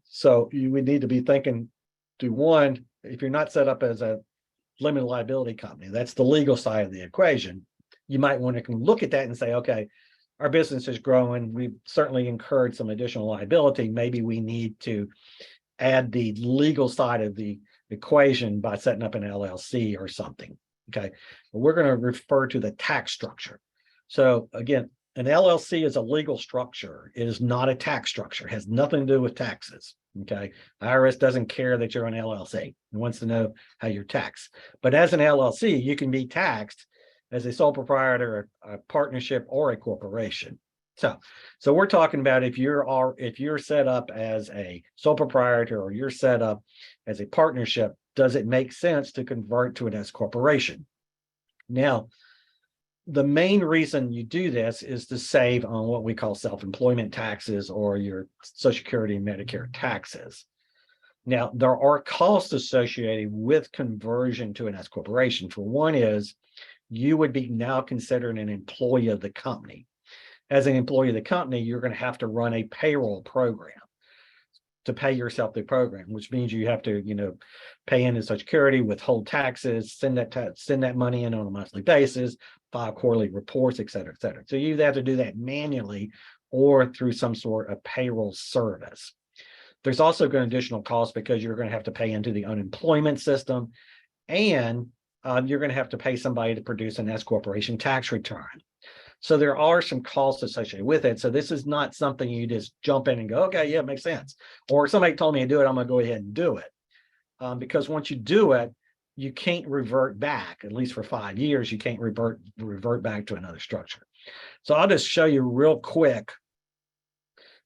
S2: so you would need to be thinking to one, if you're not set up as a limited liability company, that's the legal side of the equation. You might want to look at that and say, okay, our business is growing. We've certainly incurred some additional liability. Maybe we need to add the legal side of the equation by setting up an LLC or something. Okay, but we're going to refer to the tax structure. So again, an LLC is a legal structure. It is not a tax structure. It has nothing to do with taxes. Okay. IRS doesn't care that you're an LLC. It wants to know how you're taxed. But as an LLC, you can be taxed as a sole proprietor, a partnership, or a corporation. So we're talking about if you're set up as a sole proprietor or you're set up as a partnership, does it make sense to convert to an S corporation? Now, the main reason you do this is to save on what we call self-employment taxes or your Social Security and Medicare taxes. Now, there are costs associated with conversion to an S corporation. For one is you would be now considered an employee of the company. As an employee of the company, you're going to have to run a payroll program to pay yourself the program, which means you have to, pay into Social Security, withhold taxes, send that money in on a monthly basis, file quarterly reports, et cetera, et cetera. So you either have to do that manually or through some sort of payroll service. There's also going to additional costs because you're going to have to pay into the unemployment system, and you're going to have to pay somebody to produce an S corporation tax return. So there are some costs associated with it. So this is not something you just jump in and go, okay, yeah, it makes sense. Or somebody told me to do it, I'm going to go ahead and do it. Because once you do it, you can't revert back, at least for 5 years, you can't revert back to another structure. So I'll just show you real quick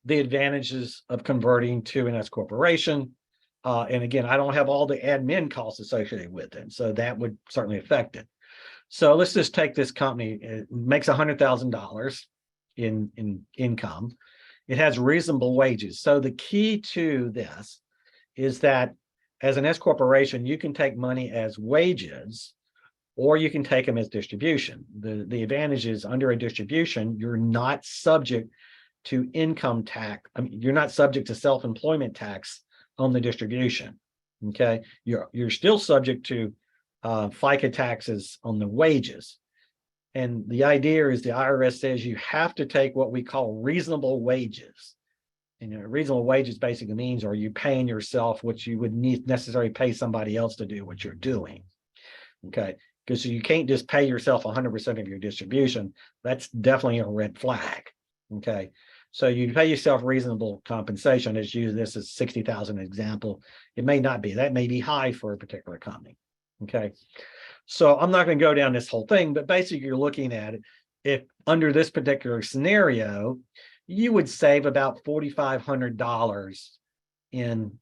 S2: the advantages of converting to an S corporation. And again, I don't have all the admin costs associated with it, so that would certainly affect it. So let's just take this company. It makes $100,000 in income. It has reasonable wages. So the key to this is that as an S corporation, you can take money as wages, or you can take them as distribution. The advantage is under a distribution, you're not subject to income tax. I mean, you're not subject to self-employment tax on the distribution. Okay, you're still subject to FICA taxes on the wages. And the idea is the IRS says you have to take what we call reasonable wages. And reasonable wages basically means, are you paying yourself what you would need necessarily pay somebody else to do what you're doing? Okay, because you can't just pay yourself 100% of your distribution. That's definitely a red flag. Okay, so you pay yourself reasonable compensation. Let's use this as 60,000 example. It may not be. That may be high for a particular company. Okay, so I'm not going to go down this whole thing, but basically you're looking at it. If under this particular scenario, you would save about $4,500 in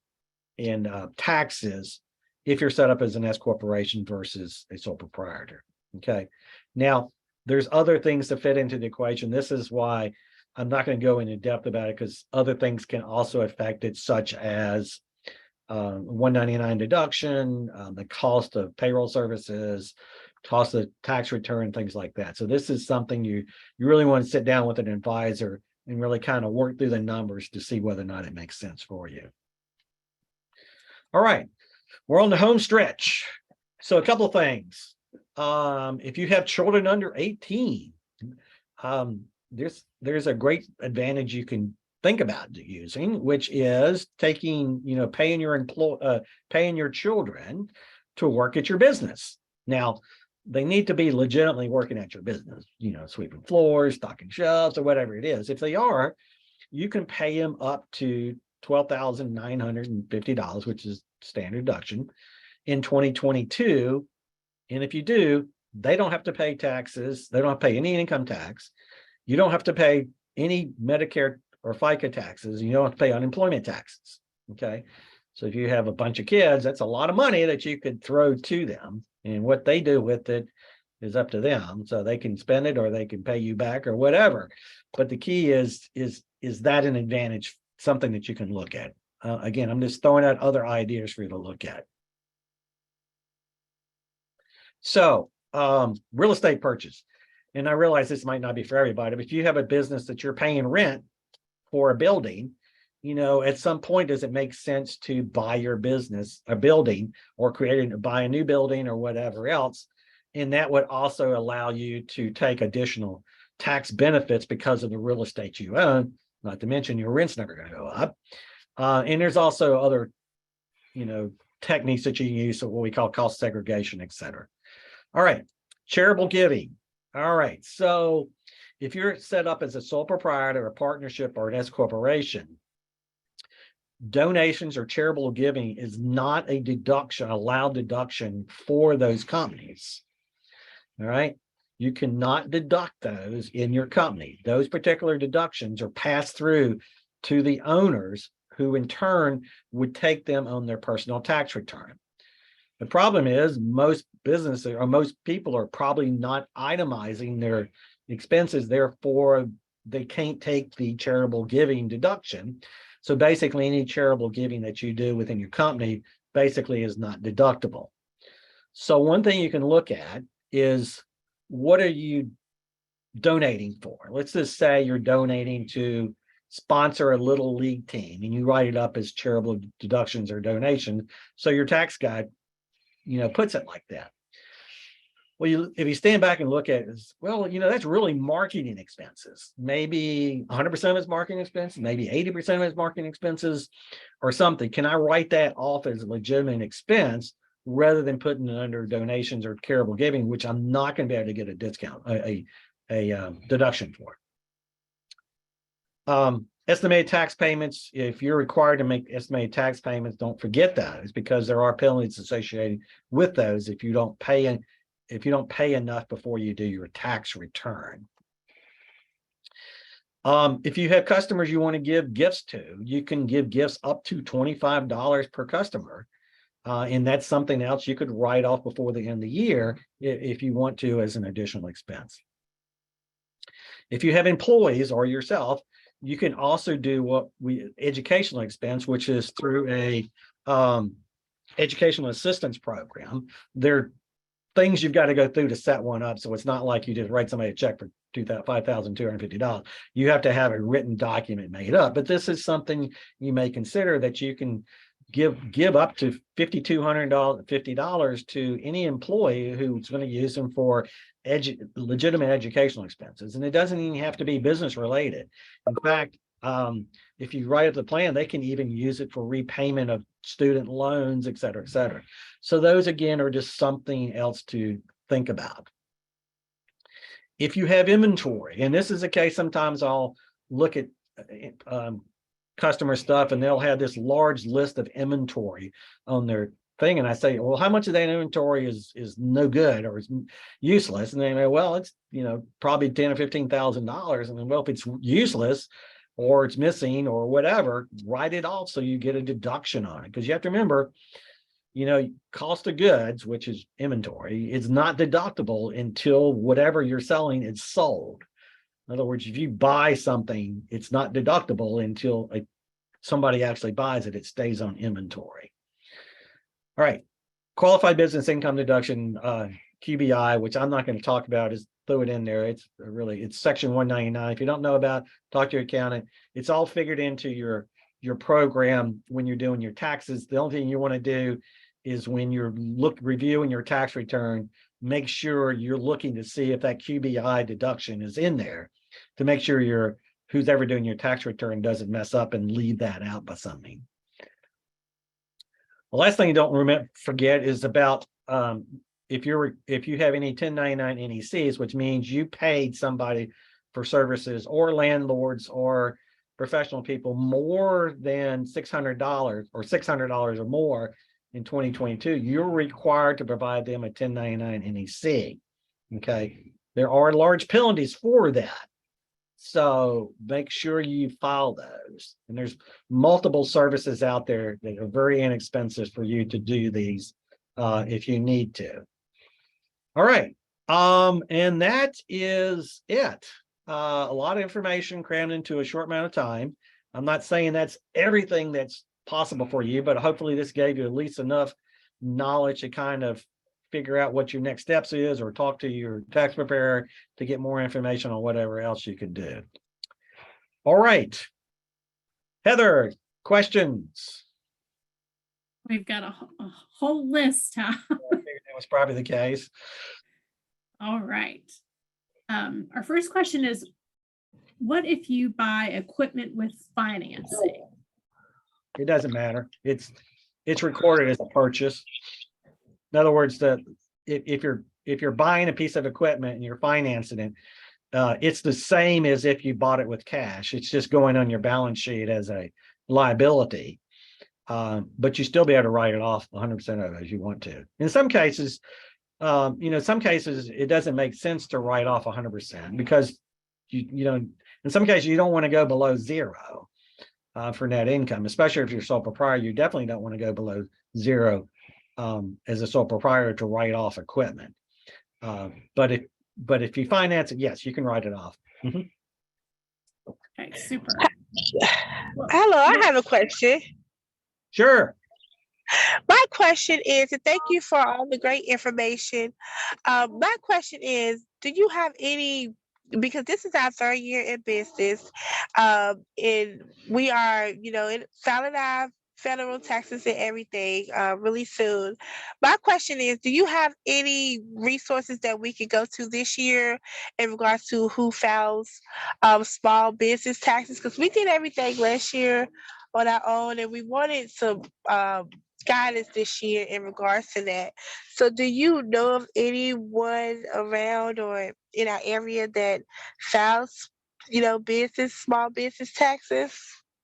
S2: taxes if you're set up as an S corporation versus a sole proprietor. Okay, now there's other things to fit into the equation. This is why I'm not going to go into depth about it, because other things can also affect it, such as 199 deduction, the cost of payroll services, cost of tax return, things like that. So this is something you really want to sit down with an advisor and really kind of work through the numbers to see whether or not it makes sense for you. All right, we're on the home stretch. So a couple of things. If you have children under 18, there's a great advantage you can think about using, which is taking, paying your children to work at your business. Now, they need to be legitimately working at your business, sweeping floors, stocking shelves, or whatever it is. If they are, you can pay them up to $12,950, which is standard deduction in 2022. And if you do, they don't have to pay taxes. They don't have to pay any income tax. You don't have to pay any Medicare or FICA taxes. You don't have to pay unemployment taxes. Okay. So if you have a bunch of kids, that's a lot of money that you could throw to them. And what they do with it is up to them. So they can spend it or they can pay you back or whatever. But the key is that an advantage, something that you can look at? Again, I'm just throwing out other ideas for you to look at. So real estate purchase. And I realize this might not be for everybody, but if you have a business that you're paying rent for a building, at some point, does it make sense to buy your business, a building, or buy a new building or whatever else? And that would also allow you to take additional tax benefits because of the real estate you own, not to mention your rent's never going to go up. And there's also other, techniques that you can use, so what we call cost segregation, et cetera. All right, charitable giving. All right, so if you're set up as a sole proprietor, a partnership, or an S corporation, donations or charitable giving is not a deduction, allowed deduction for those companies. All right. You cannot deduct those in your company. Those particular deductions are passed through to the owners, who in turn would take them on their personal tax return. The problem is most businesses or most people are probably not itemizing their expenses. Therefore, they can't take the charitable giving deduction. So basically, any charitable giving that you do within your company basically is not deductible. So one thing you can look at is, what are you donating for? Let's just say you're donating to sponsor a little league team, and you write it up as charitable deductions or donations. So your tax guide, puts it like that. Well, if you stand back and look at it, well, that's really marketing expenses. Maybe 100% of it's marketing expenses, maybe 80% of it's marketing expenses or something. Can I write that off as a legitimate expense rather than putting it under donations or charitable giving, which I'm not going to be able to get a discount, a deduction for? Estimated tax payments. If you're required to make estimated tax payments, don't forget those, because there are penalties associated with those if you don't pay enough before you do your tax return. If you have customers you want to give gifts to, you can give gifts up to $25 per customer. And that's something else you could write off before the end of the year if you want to, as an additional expense. If you have employees or yourself, you can also do educational expense, which is through a educational assistance program. There are things you've got to go through to set one up. So it's not like you just write somebody a check for $5,250. You have to have a written document made up. But this is something you may consider, that you can give up to $5,250 to any employee who's going to use them for legitimate educational expenses. And it doesn't even have to be business related. In fact, if you write up the plan, they can even use it for repayment of student loans, et cetera, et cetera. So those, again, are just something else to think about. If you have inventory, and this is a case, sometimes I'll look at customer stuff and they'll have this large list of inventory on their thing, and I say, well, how much of that inventory is no good or is useless? And they say, well, it's probably $10,000 or $15,000. And then, well, if it's useless or it's missing or whatever, write it off so you get a deduction on it. Because you have to remember, cost of goods, which is inventory, is not deductible until whatever you're selling is sold. In other words, if you buy something, it's not deductible until somebody actually buys it. It stays on inventory. All right. Qualified business income deduction, QBI, which I'm not going to talk about, is throw it in there. It's section 199. If you don't know about, talk to your accountant. It's all figured into your program when you're doing your taxes. The only thing you want to do is, when you're reviewing your tax return, make sure you're looking to see if that QBI deduction is in there, to make sure who's ever doing your tax return doesn't mess up and leave that out by something. The last thing you don't forget is about if you have any 1099 NECs, which means you paid somebody for services, or landlords or professional people, more than $600 or $600 or more in 2022, you're required to provide them a 1099 NEC. Okay, there are large penalties for that, so make sure you file those. And there's multiple services out there that are very inexpensive for you to do these if you need to. All right, and that is it. A lot of information crammed into a short amount of time. I'm not saying that's everything that's possible for you, but hopefully this gave you at least enough knowledge to kind of figure out what your next steps is, or talk to your tax preparer to get more information on whatever else you could do. All right, Heather, questions?
S1: We've got a whole list, huh?
S2: I figured that was probably the case.
S1: All right. Our first question is, what if you buy equipment with financing?
S2: It doesn't matter. It's recorded as a purchase. In other words, if you're buying a piece of equipment and you're financing it, it's the same as if you bought it with cash. It's just going on your balance sheet as a liability. But you still be able to write it off 100% of it as you want to. In some cases, some cases it doesn't make sense to write off 100% because in some cases you don't want to go below zero for net income, especially if you're sole proprietor. You definitely don't want to go below zero as a sole proprietor to write off equipment. But if you finance it, yes, you can write it off.
S1: Okay, super.
S3: Hello, I have a question.
S2: Sure.
S3: My question is, and thank you for all the great information. My question is, do you have any, because this is our 3rd year in business, and we are, filing our federal taxes and everything really soon. My question is, do you have any resources that we could go to this year in regards to who files small business taxes? Because we did everything last year on our own, and we wanted some guidance this year in regards to that. So do you know of anyone around or in our area that files, small business taxes?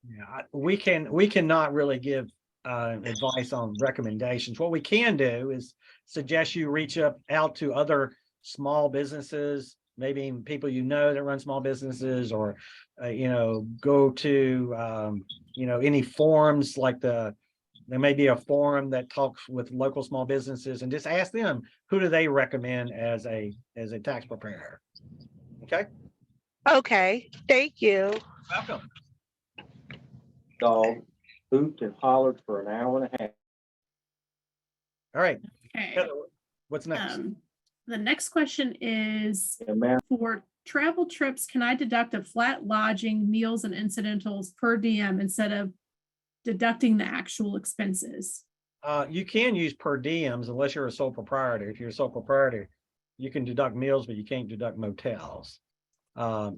S2: Yeah, we cannot really give advice on recommendations. What we can do is suggest you reach out to other small businesses, maybe people that run small businesses, or go to any forums like there may be a forum that talks with local small businesses, and just ask them who do they recommend as a tax preparer.
S3: Okay, thank you.
S2: Welcome.
S4: Dog hooped and hollered for an hour and a half.
S2: All right.
S1: Okay.
S2: Heather, what's next?
S1: The next question is,
S4: Yeah, ma'am.
S1: for travel trips, can I deduct a flat lodging, meals, and incidentals per diem instead of deducting the actual expenses?
S2: You can use per diems unless you're a sole proprietor. If you're a sole proprietor, you can deduct meals, but you can't deduct motels.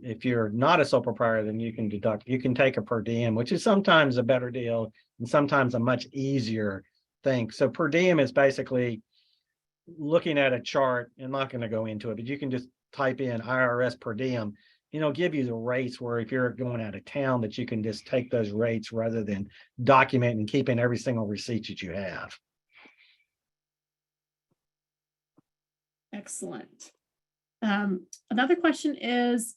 S2: If you're not a sole proprietor, then you can take a per diem, which is sometimes a better deal and sometimes a much easier thing. So per diem is basically looking at a chart. I'm not going to go into it, but you can just type in IRS per diem. Give you the rates where if you're going out of town, that you can just take those rates rather than document and keeping every single receipt that you have.
S1: Excellent. Another question is,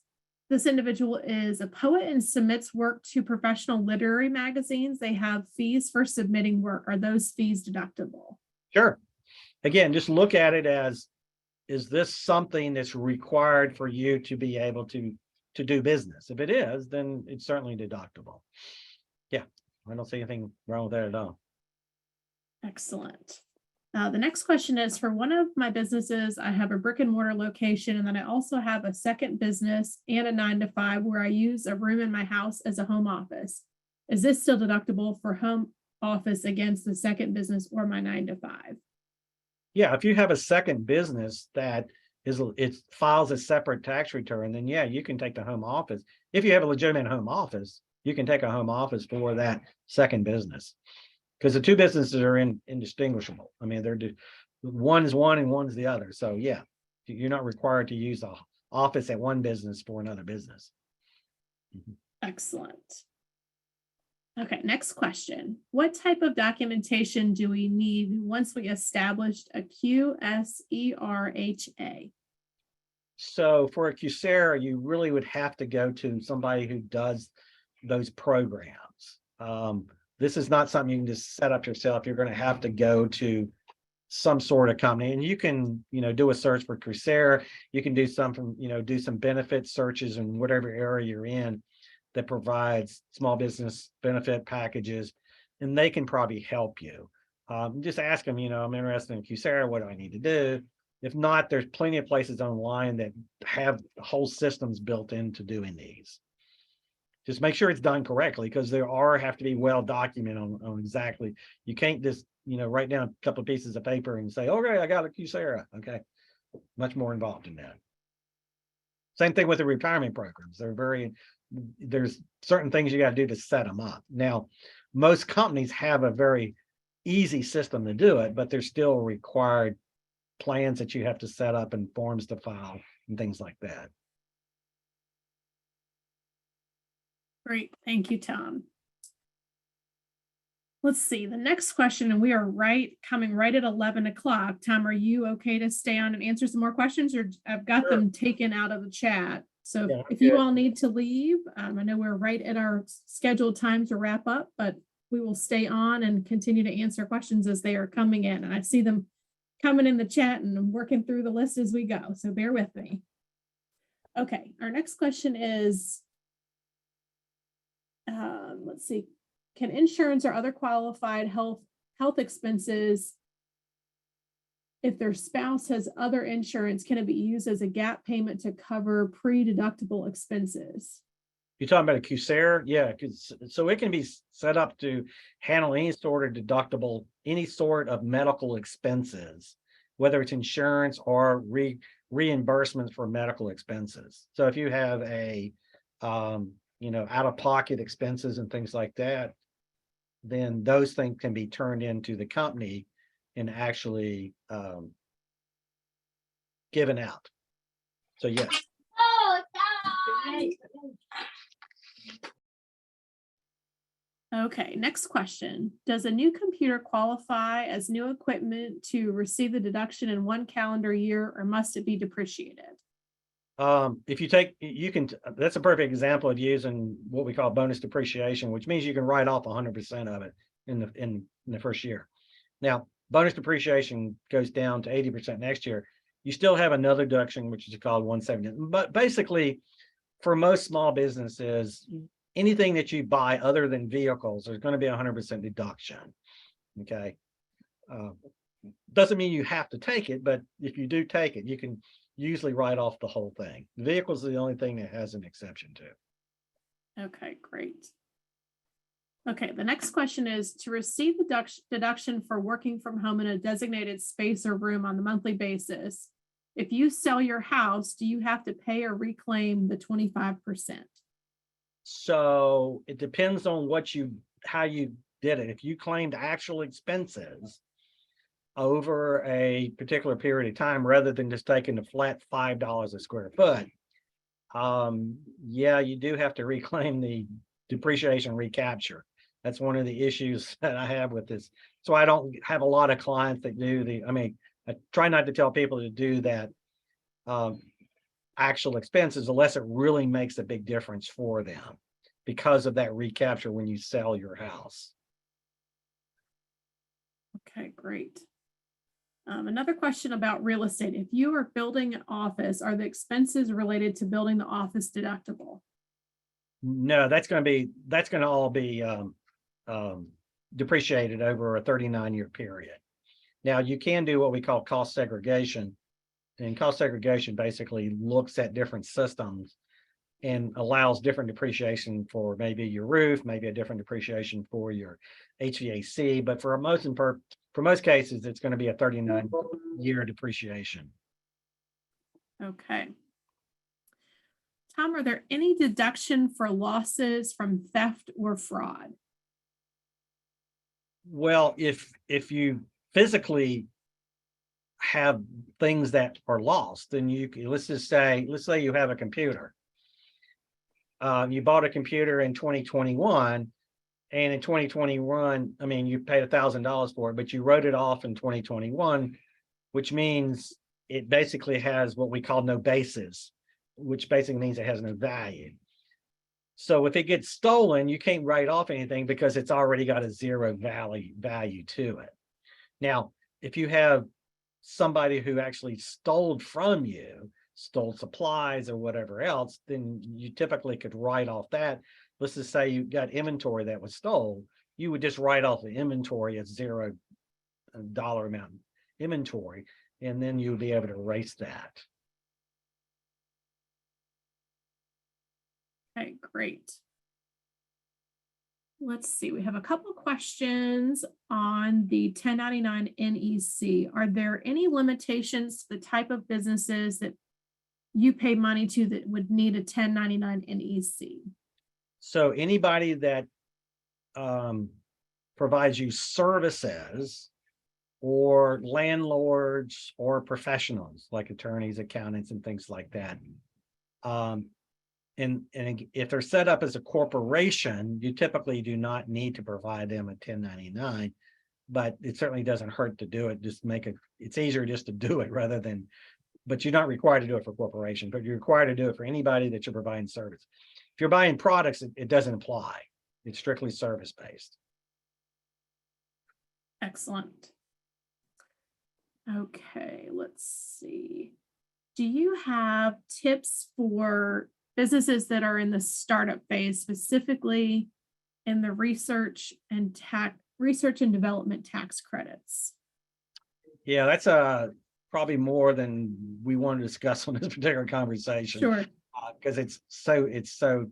S1: this individual is a poet and submits work to professional literary magazines. They have fees for submitting work. Are those fees deductible?
S2: Sure. Again, just look at it as, is this something that's required for you to be able to do business? If it is, then it's certainly deductible. Yeah, I don't see anything wrong with that at all.
S1: Excellent. The next question is, for one of my businesses, I have a brick and mortar location, and then I also have a second business and a 9-to-5 where I use a room in my house as a home office. Is this still deductible for home office against the second business or my 9-to-5?
S2: Yeah, if you have a second business that it files a separate tax return, then yeah, you can take the home office. If you have a legitimate home office, you can take a home office for that second business, because the two businesses are indistinguishable. I mean, one is one and one's the other. So yeah, you're not required to use the office at one business for another business.
S1: Excellent. Okay, next question. What type of documentation do we need once we established a QSERHA?
S2: So for a QSERA, you really would have to go to somebody who does those programs. This is not something you can just set up yourself. You're going to have to go to some sort of company, and you can, do a search for QSERA. You can do do some benefit searches in whatever area you're in that provides small business benefit packages, and they can probably help you. Just ask them, I'm interested in QSERA, what do I need to do? If not, there's plenty of places online that have whole systems built into doing these. Just make sure it's done correctly, because have to be well documented on exactly. You can't just, write down a couple of pieces of paper and say, okay, I got a QSERA. Okay, much more involved in that. Same thing with the retirement programs. There's certain things you got to do to set them up. Now, most companies have a very easy system to do it, but there's still required plans that you have to set up and forms to file and things like that.
S1: Great. Thank you, Tom. Let's see the next question, and we are coming right at 11 o'clock. Tom, are you okay to stay on and answer some more questions, or I've got them taken out of the chat? So
S2: Yeah,
S1: if you
S2: good.
S1: all need to leave, I know we're right at our scheduled time to wrap up, but we will stay on and continue to answer questions as they are coming in. And I see them coming in the chat, and I'm working through the list as we go. So bear with me. Okay, our next question is, let's see. Can insurance or other qualified health expenses, if their spouse has other insurance, can it be used as a gap payment to cover pre-deductible expenses?
S2: You're talking about a QSARE? Yeah, so it can be set up to handle any sort of deductible, any sort of medical expenses, whether it's insurance or reimbursements for medical expenses. So if you have a, out-of-pocket expenses and things like that, then those things can be turned into the company and actually given out. So yes.
S1: Okay, next question. Does a new computer qualify as new equipment to receive the deduction in one calendar year, or must it be depreciated?
S2: If you take, that's a perfect example of using what we call bonus depreciation, which means you can write off 100% of it in the first year. Now, bonus depreciation goes down to 80% next year. You still have another deduction, which is called 170. But basically, for most small businesses, anything that you buy other than vehicles, there's going to be 100% deduction. Okay. Doesn't mean you have to take it, but if you do take it, you can usually write off the whole thing. Vehicles are the only thing that has an exception to.
S1: Okay, great. Okay, the next question is, to receive the deduction for working from home in a designated space or room on the monthly basis, if you sell your house, do you have to pay or reclaim the 25%?
S2: So it depends on how you did it. If you claimed actual expenses over a particular period of time, rather than just taking the flat $5 a square foot, yeah, you do have to reclaim the depreciation recapture. That's one of the issues that I have with this. So I don't have a lot of clients that do I try not to tell people to do that actual expenses unless it really makes a big difference for them because of that recapture when you sell your house.
S1: Okay, great. Another question about real estate. If you are building an office, are the expenses related to building the office deductible?
S2: No, that's going to all be depreciated over a 39-year period. Now you can do what we call cost segregation, and cost segregation basically looks at different systems and allows different depreciation for maybe your roof, maybe a different depreciation for your HVAC, but for most cases, it's going to be a 39-year depreciation.
S1: Okay. Tom, are there any deduction for losses from theft or fraud?
S2: Well, if you physically have things that are lost, then let's say you have a computer. You bought a computer in 2021, and in 2021, you paid $1,000 for it, but you wrote it off in 2021, which means it basically has what we call no basis, which basically means it has no value. So if it gets stolen, you can't write off anything because it's already got a zero value to it. Now, if you have somebody who actually stole from you, stole supplies or whatever else, then you typically could write off that. Let's just say you got inventory that was stolen. You would just write off the inventory as $0 amount inventory, and then you'll be able to erase that.
S1: Okay, great. Let's see, we have a couple questions on the 1099 NEC. Are there any limitations to the type of businesses that you pay money to that would need a 1099 NEC? So
S2: anybody that provides you services, or landlords or professionals like attorneys, accountants, and things like that, if they're set up as a corporation, you typically do not need to provide them a 1099, but it certainly doesn't hurt to do it. Just it's easier just to do it rather than, but you're not required to do it for corporation, but you're required to do it for anybody that you're providing service. If you're buying products, it doesn't apply. It's strictly service-based.
S1: Excellent. Okay, let's see. Do you have tips for businesses that are in the startup phase, specifically in the research and development tax credits?
S2: Yeah, that's probably more than we want to discuss on this particular conversation.
S1: Sure.
S2: Because it's so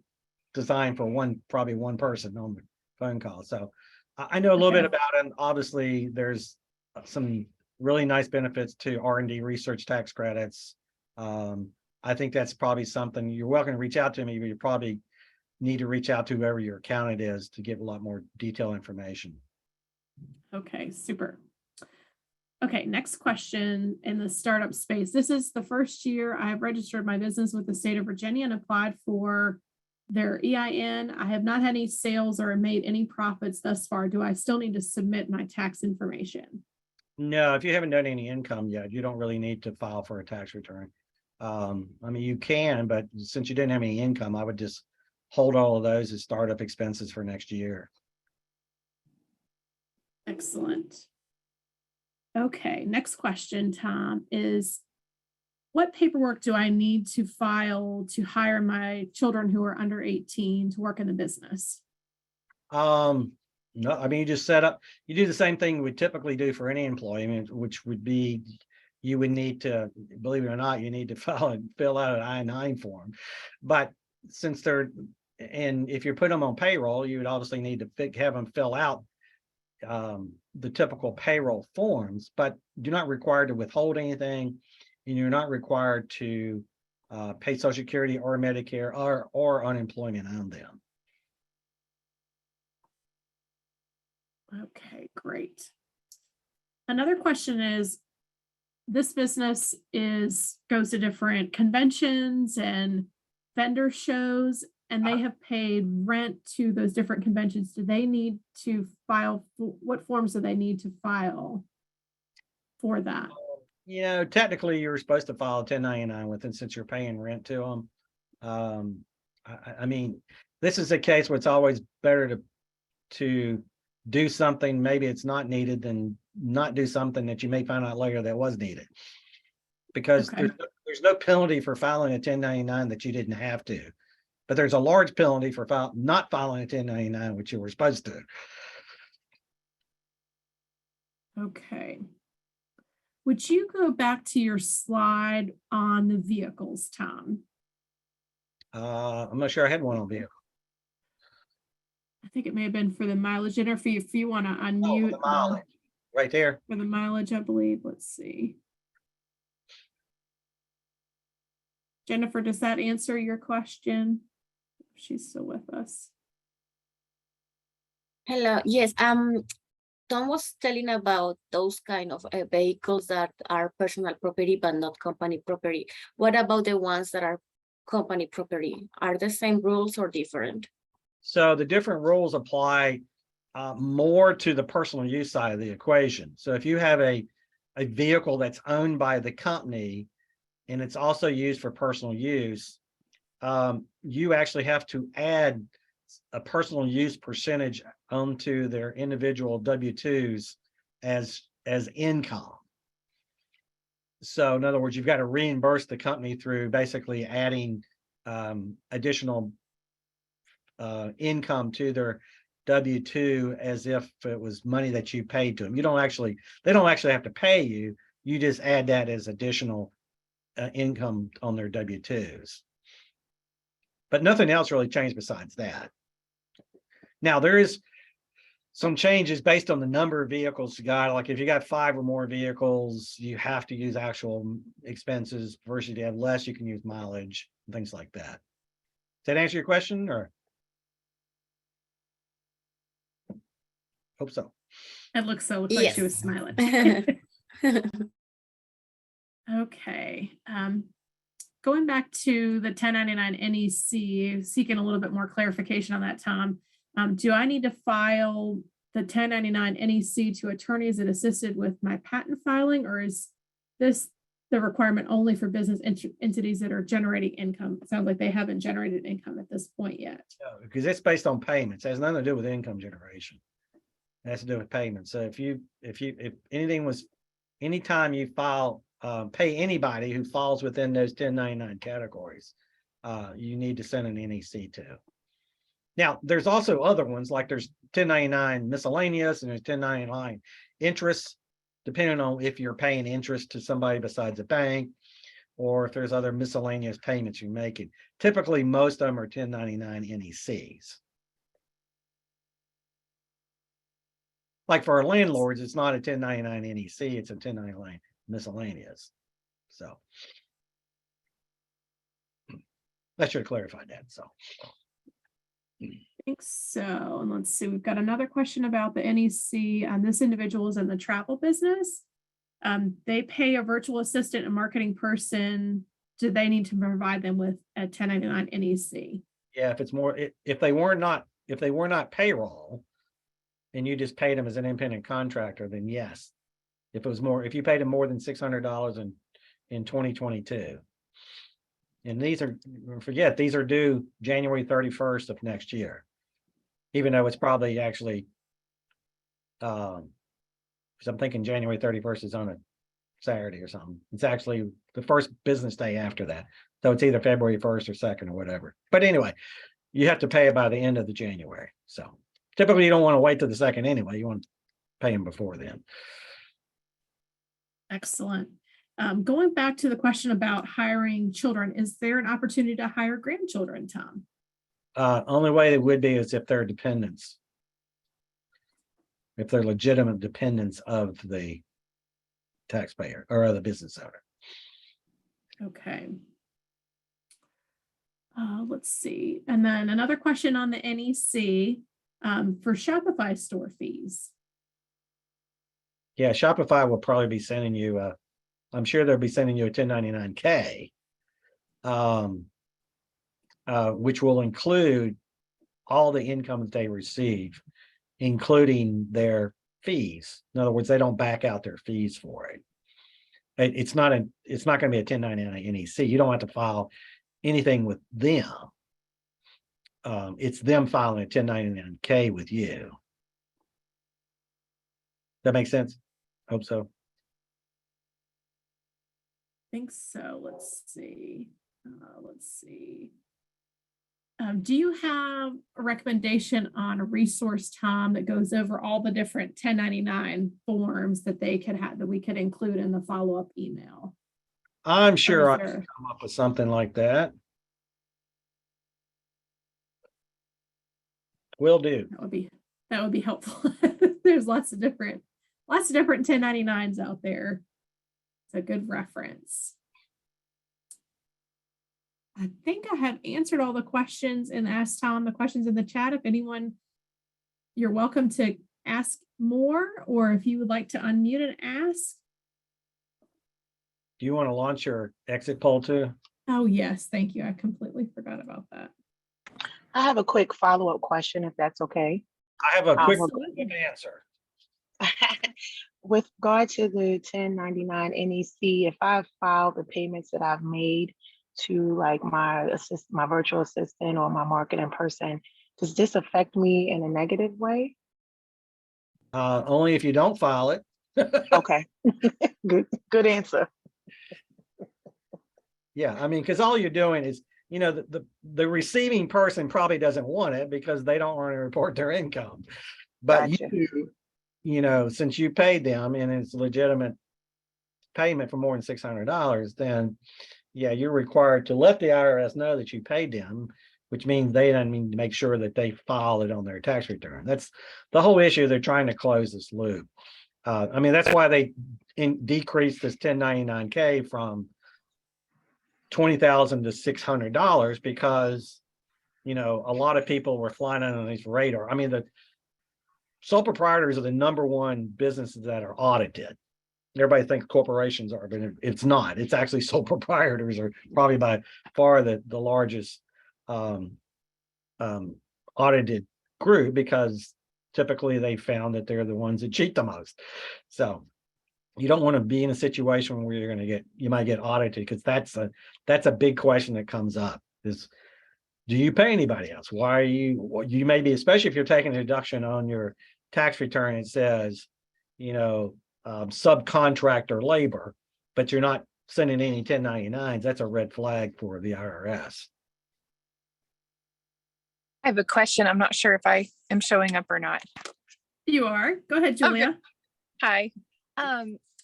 S2: designed for probably one person on the phone call. So I know a little bit about it. And obviously, there's some really nice benefits to R&D research tax credits. I think that's probably something you're welcome to reach out to me, but you probably need to reach out to whoever your accountant is to get a lot more detailed information.
S1: Okay, super. Okay, next question in the startup space. This is the first year I've registered my business with the state of Virginia and applied for their EIN. I have not had any sales or made any profits thus far. Do I still need to submit my tax information?
S2: No, if you haven't done any income yet, you don't really need to file for a tax return. I mean, you can, but since you didn't have any income, I would just hold all of those as startup expenses for next year.
S1: Excellent. Okay, next question, Tom, is what paperwork do I need to file to hire my children who are under 18 to work in the business?
S2: No, I mean, you just you do the same thing we typically do for any employee, I mean, which would be, you would need to, believe it or not, you need to fill out an I-9 form. But since if you put them on payroll, you would obviously need to have them fill out the typical payroll forms, but you're not required to withhold anything, and you're not required to pay Social Security or Medicare or unemployment on them.
S1: Okay, great. Another question is, this business goes to different conventions and vendor shows, and they have paid rent to those different conventions. Do they need to file? What forms do they need to file for that?
S2: You know, technically you're supposed to file a 1099 with them since you're paying rent to them. I mean, this is a case where it's always better to do something, maybe it's not needed, than not do something that you may find out later that was needed. Because there's no penalty for filing a 1099 that you didn't have to. But there's a large penalty for not filing a 1099, which you were supposed to.
S1: Okay. Would you go back to your slide on the vehicles, Tom?
S2: I'm not sure I had one on vehicle.
S1: I think it may have been for the mileage. Jennifer, if you want to unmute.
S2: The mileage, right there.
S1: For the mileage, I believe. Let's see. Jennifer, does that answer your question? She's still with us.
S5: Hello. Yes. Tom was telling about those kind of vehicles that are personal property but not company property. What about the ones that are company property? Are the same rules or different?
S2: So the different rules apply more to the personal use side of the equation. So if you have a vehicle that's owned by the company and it's also used for personal use, you actually have to add a personal use percentage onto their individual W-2s as income. So in other words, you've got to reimburse the company through basically adding additional income to their W-2 as if it was money that you paid to them. They don't actually have to pay you. You just add that as additional income on their W-2s. But nothing else really changed besides that. Now there is some changes based on the number of vehicles you got. Like if you got 5 or more vehicles, you have to use actual expenses, versus if you have less, you can use mileage, things like that. Does that answer your question, or? Hope so.
S1: It looks so. Looks like she was smiling. Okay. going back to the 1099 NEC, seeking a little bit more clarification on that, Tom. Do I need to file the 1099 NEC to attorneys that assisted with my patent filing, or is this the requirement only for business entities that are generating income? It sounds like they haven't generated income at this point yet.
S2: Because it's based on payments. It has nothing to do with income generation. It has to do with payments. So if anytime you file, pay anybody who falls within those 1099 categories, you need to send an NEC to. Now, there's also other ones, like there's 1099 miscellaneous and there's 1099 interest, depending on if you're paying interest to somebody besides a bank, or if there's other miscellaneous payments you're making. Typically, most of them are 1099 NECs. Like for our landlords, it's not a 1099 NEC, it's a 1099 miscellaneous. So I should have clarified that. So
S1: I think so. And let's see, we've got another question about the NEC. This individual is in the travel business. They pay a virtual assistant and marketing person. Do they need to provide them with a 1099 NEC?
S2: yeah, if it's more, if they were not payroll and you just paid them as an independent contractor, then yes. If it was more, if you paid them more than $600 in 2022. And these are, forget, these are due January 31st of next year. Even though it's probably actually, because I'm thinking January 31st is on a Saturday or something. It's actually the first business day after that. So it's either February 1st or 2nd or whatever. But anyway, you have to pay it by the end of the January. So typically you don't want to wait till the 2nd anyway. You want to pay them before then.
S1: Excellent. Going back to the question about hiring children, is there an opportunity to hire grandchildren, Tom?
S2: Only way it would be is if they're dependents. If they're legitimate dependents of the taxpayer or of the business owner.
S1: Okay. Let's see. And then another question on the NEC for Shopify store fees.
S2: Yeah, Shopify will probably be sending you, I'm sure they'll be sending you a 1099K, which will include all the income that they receive, including their fees. In other words, they don't back out their fees for it. It's not going to be a 1099 NEC. You don't have to file anything with them. It's them filing a 1099K with you. That makes sense? Hope so.
S1: I think so. Let's see. Do you have a recommendation on a resource, Tom, that goes over all the different 1099 forms that they could have, that we could include in the follow-up email?
S2: I'm sure I can come up with something like that. Will do.
S1: That would be helpful. There's lots of different 1099s out there. It's a good reference. I think I have answered all the questions and asked Tom the questions in the chat. If anyone, you're welcome to ask more, or if you would like to unmute and ask.
S2: Do you want to launch your exit poll too?
S1: Oh, yes. Thank you. I completely forgot about that.
S3: I have a quick follow-up question, if that's okay.
S2: I have a quick
S1: Absolutely.
S2: answer.
S3: With regard to the 1099 NEC, if I file the payments that I've made to like my virtual assistant or my marketing person, does this affect me in a negative way?
S2: Only if you don't file it.
S3: Okay, good answer.
S2: Yeah, I mean, because all you're doing is, you know, the receiving person probably doesn't want it because they don't want to report their income. But
S3: Gotcha.
S2: you know, since you paid them and it's a legitimate payment for more than $600, then yeah, you're required to let the IRS know that you paid them, which means they don't need to make sure that they file it on their tax return. That's the whole issue. They're trying to close this loop. I mean, that's why they decreased this 1099K from $20,000 to $600, because, you know, a lot of people were flying under these radar. I mean, the sole proprietors are the #1 businesses that are audited. everybody thinks corporations are, but it's not. It's actually sole proprietors are probably by far the largest audited group, because typically they found that they're the ones that cheat the most. So you don't want to be in a situation where you might get audited, because that's a big question that comes up is, do you pay anybody else? Why are you may be, especially if you're taking a deduction on your tax return, it says, subcontractor labor, but you're not sending any 1099s. That's a red flag for the IRS.
S6: I have a question. I'm not sure if I am showing up or not.
S1: You are. Go ahead, Julia.
S6: Hi.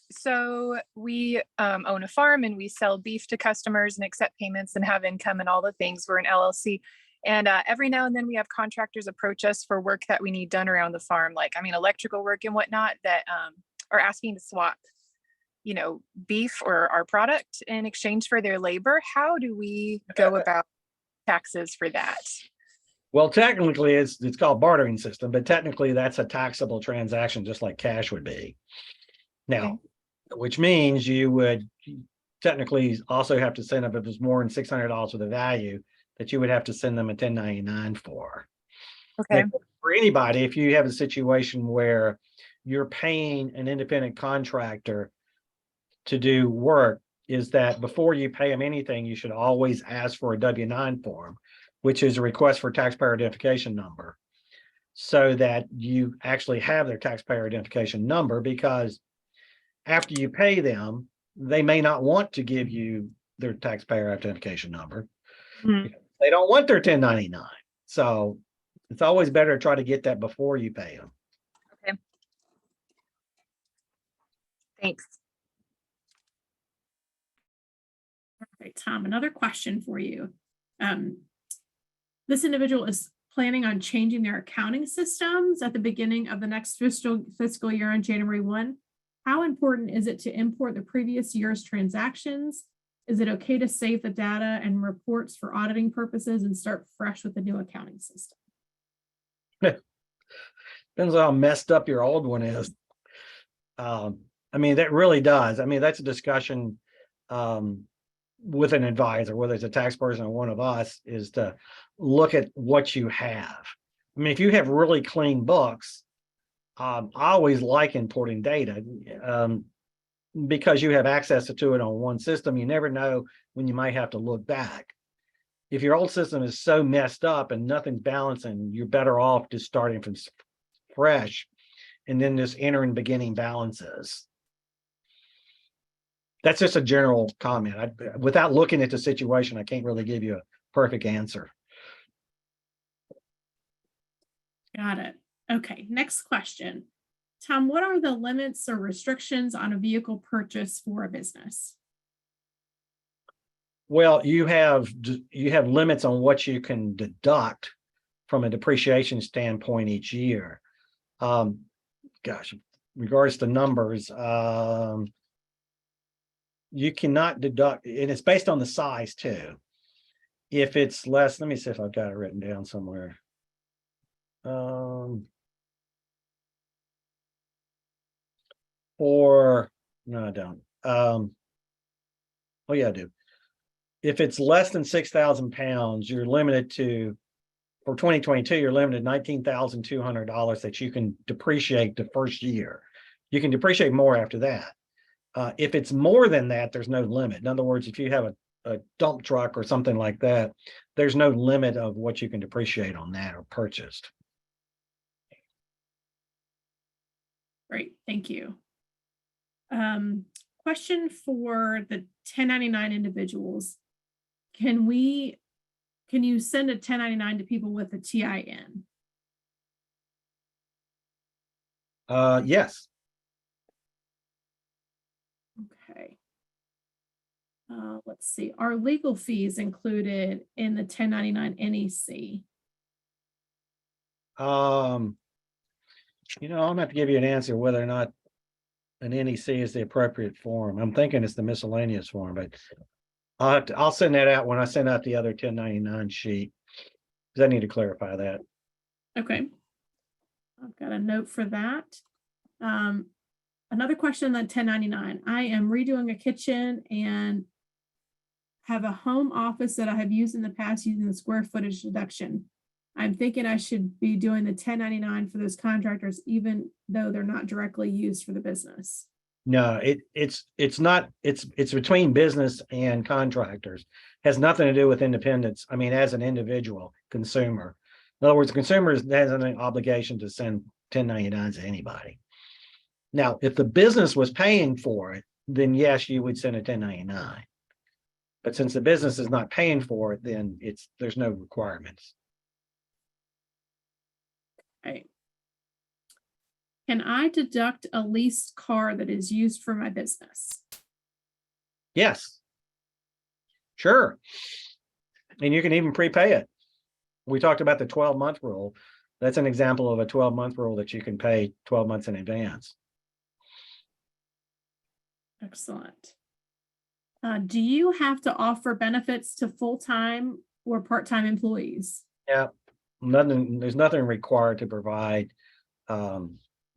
S6: So we own a farm and we sell beef to customers and accept payments and have income and all the things. We're an LLC. And every now and then we have contractors approach us for work that we need done around the farm, like, electrical work and whatnot, that are asking to swap, beef or our product in exchange for their labor. How do we go about taxes for that?
S2: Well, technically it's called bartering system, but technically that's a taxable transaction, just like cash would be. Now, which means you would technically also have to send them, if it was more than $600 worth of value, that you would have to send them a 1099 for.
S6: Okay.
S2: Now, for anybody, if you have a situation where you're paying an independent contractor to do work, is that before you pay them anything, you should always ask for a W-9 form, which is a request for taxpayer identification number, so that you actually have their taxpayer identification number, because after you pay them, they may not want to give you their taxpayer identification number.
S6: Mhm.
S2: They don't want their 1099. So it's always better to try to get that before you pay them.
S6: Okay. Thanks.
S1: All right, Tom, another question for you. This individual is planning on changing their accounting systems at the beginning of the next fiscal year on January 1. How important is it to import the previous year's transactions? Is it okay to save the data and reports for auditing purposes and start fresh with the new accounting system?
S2: Depends on how messed up your old one is. That really does. That's a discussion with an advisor, whether it's a tax person or one of us, is to look at what you have. If you have really clean books, I always like importing data because you have access to it on one system. You never know when you might have to look back. If your old system is so messed up and nothing's balancing, you're better off just starting from fresh and then just entering beginning balances. That's just a general comment. Without looking at the situation, I can't really give you a perfect answer.
S1: Got it. Okay, next question. Tom, what are the limits or restrictions on a vehicle purchase for a business?
S2: Well, you have limits on what you can deduct from a depreciation standpoint each year. Gosh, in regards to numbers, you cannot deduct, and it's based on the size too. If it's less, let me see if I've got it written down somewhere. No, I don't. Oh yeah, I do. If it's less than 6,000 pounds, you're limited to, for 2022, you're limited $19,200 that you can depreciate the first year. You can depreciate more after that. If it's more than that, there's no limit. In other words, if you have a dump truck or something like that, there's no limit of what you can depreciate on that or purchased.
S1: Great, thank you. Question for the 1099 individuals. Can you send a 1099 to people with a TIN?
S2: Yes.
S1: Okay. Let's see. Are legal fees included in the 1099 NEC?
S2: I'm gonna have to give you an answer whether or not an NEC is the appropriate form. I'm thinking it's the miscellaneous form, but I'll send that out when I send out the other 1099 sheet, because I need to clarify that.
S1: Okay. I've got a note for that. Another question on 1099. I am redoing a kitchen and have a home office that I have used in the past using the square footage deduction. I'm thinking I should be doing the 1099 for those contractors, even though they're not directly used for the business.
S2: No, it's not, it's between business and contractors. Has nothing to do with independence. I mean, as an individual consumer. In other words, consumers has an obligation to send 1099s to anybody. Now, if the business was paying for it, then yes, you would send a 1099. But since the business is not paying for it, then there's no requirements.
S1: Right. Can I deduct a leased car that is used for my business?
S2: Yes. Sure. And you can even prepay it. We talked about the 12-month rule. That's an example of a 12-month rule that you can pay 12 months in advance.
S1: Excellent. Do you have to offer benefits to full-time or part-time employees?
S2: Yeah, there's nothing required to provide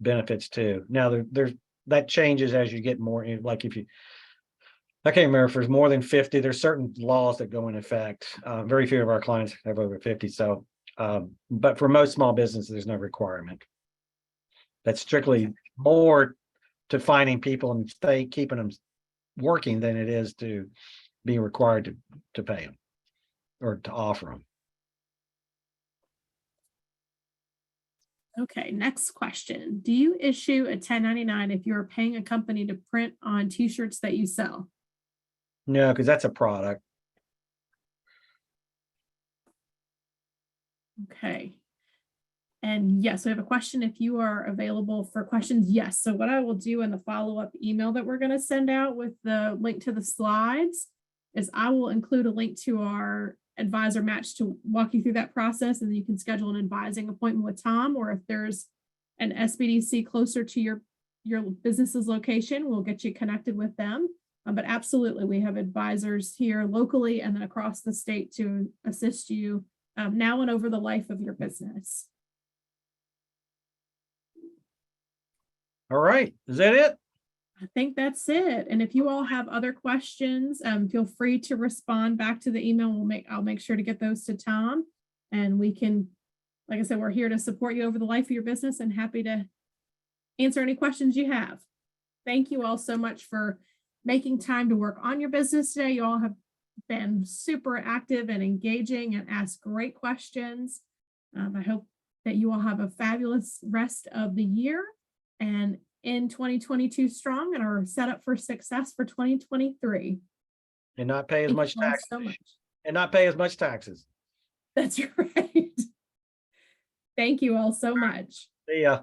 S2: benefits to. Now there's that changes as you get more, like if you, I can't remember if there's more than 50, there's certain laws that go in effect. Very few of our clients have over 50. So, but for most small businesses, there's no requirement. That's strictly more to finding people and keeping them working than it is to be required to pay them or to offer them.
S1: Okay, next question. Do you issue a 1099 if you're paying a company to print on t-shirts that you sell?
S2: No, because that's a product.
S1: Okay. And yes, we have a question if you are available for questions. Yes. So what I will do in the follow-up email that we're going to send out with the link to the slides is I will include a link to our advisor match to walk you through that process, and then you can schedule an advising appointment with Tom, or if there's an SBDC closer to your business's location, we'll get you connected with them. But absolutely, we have advisors here locally and then across the state to assist you now and over the life of your business.
S2: All right, is that it?
S1: I think that's it. And if you all have other questions, feel free to respond back to the email. I'll make sure to get those to Tom, and we can, like I said, we're here to support you over the life of your business and happy to answer any questions you have. Thank you all so much for making time to work on your business today. You all have been super active and engaging and asked great questions. I hope that you all have a fabulous rest of the year and in 2022 strong and are set up for success for 2023.
S2: And not pay as much tax.
S1: So much.
S2: And not pay as much taxes.
S1: That's right. Thank you all so much.
S2: See ya.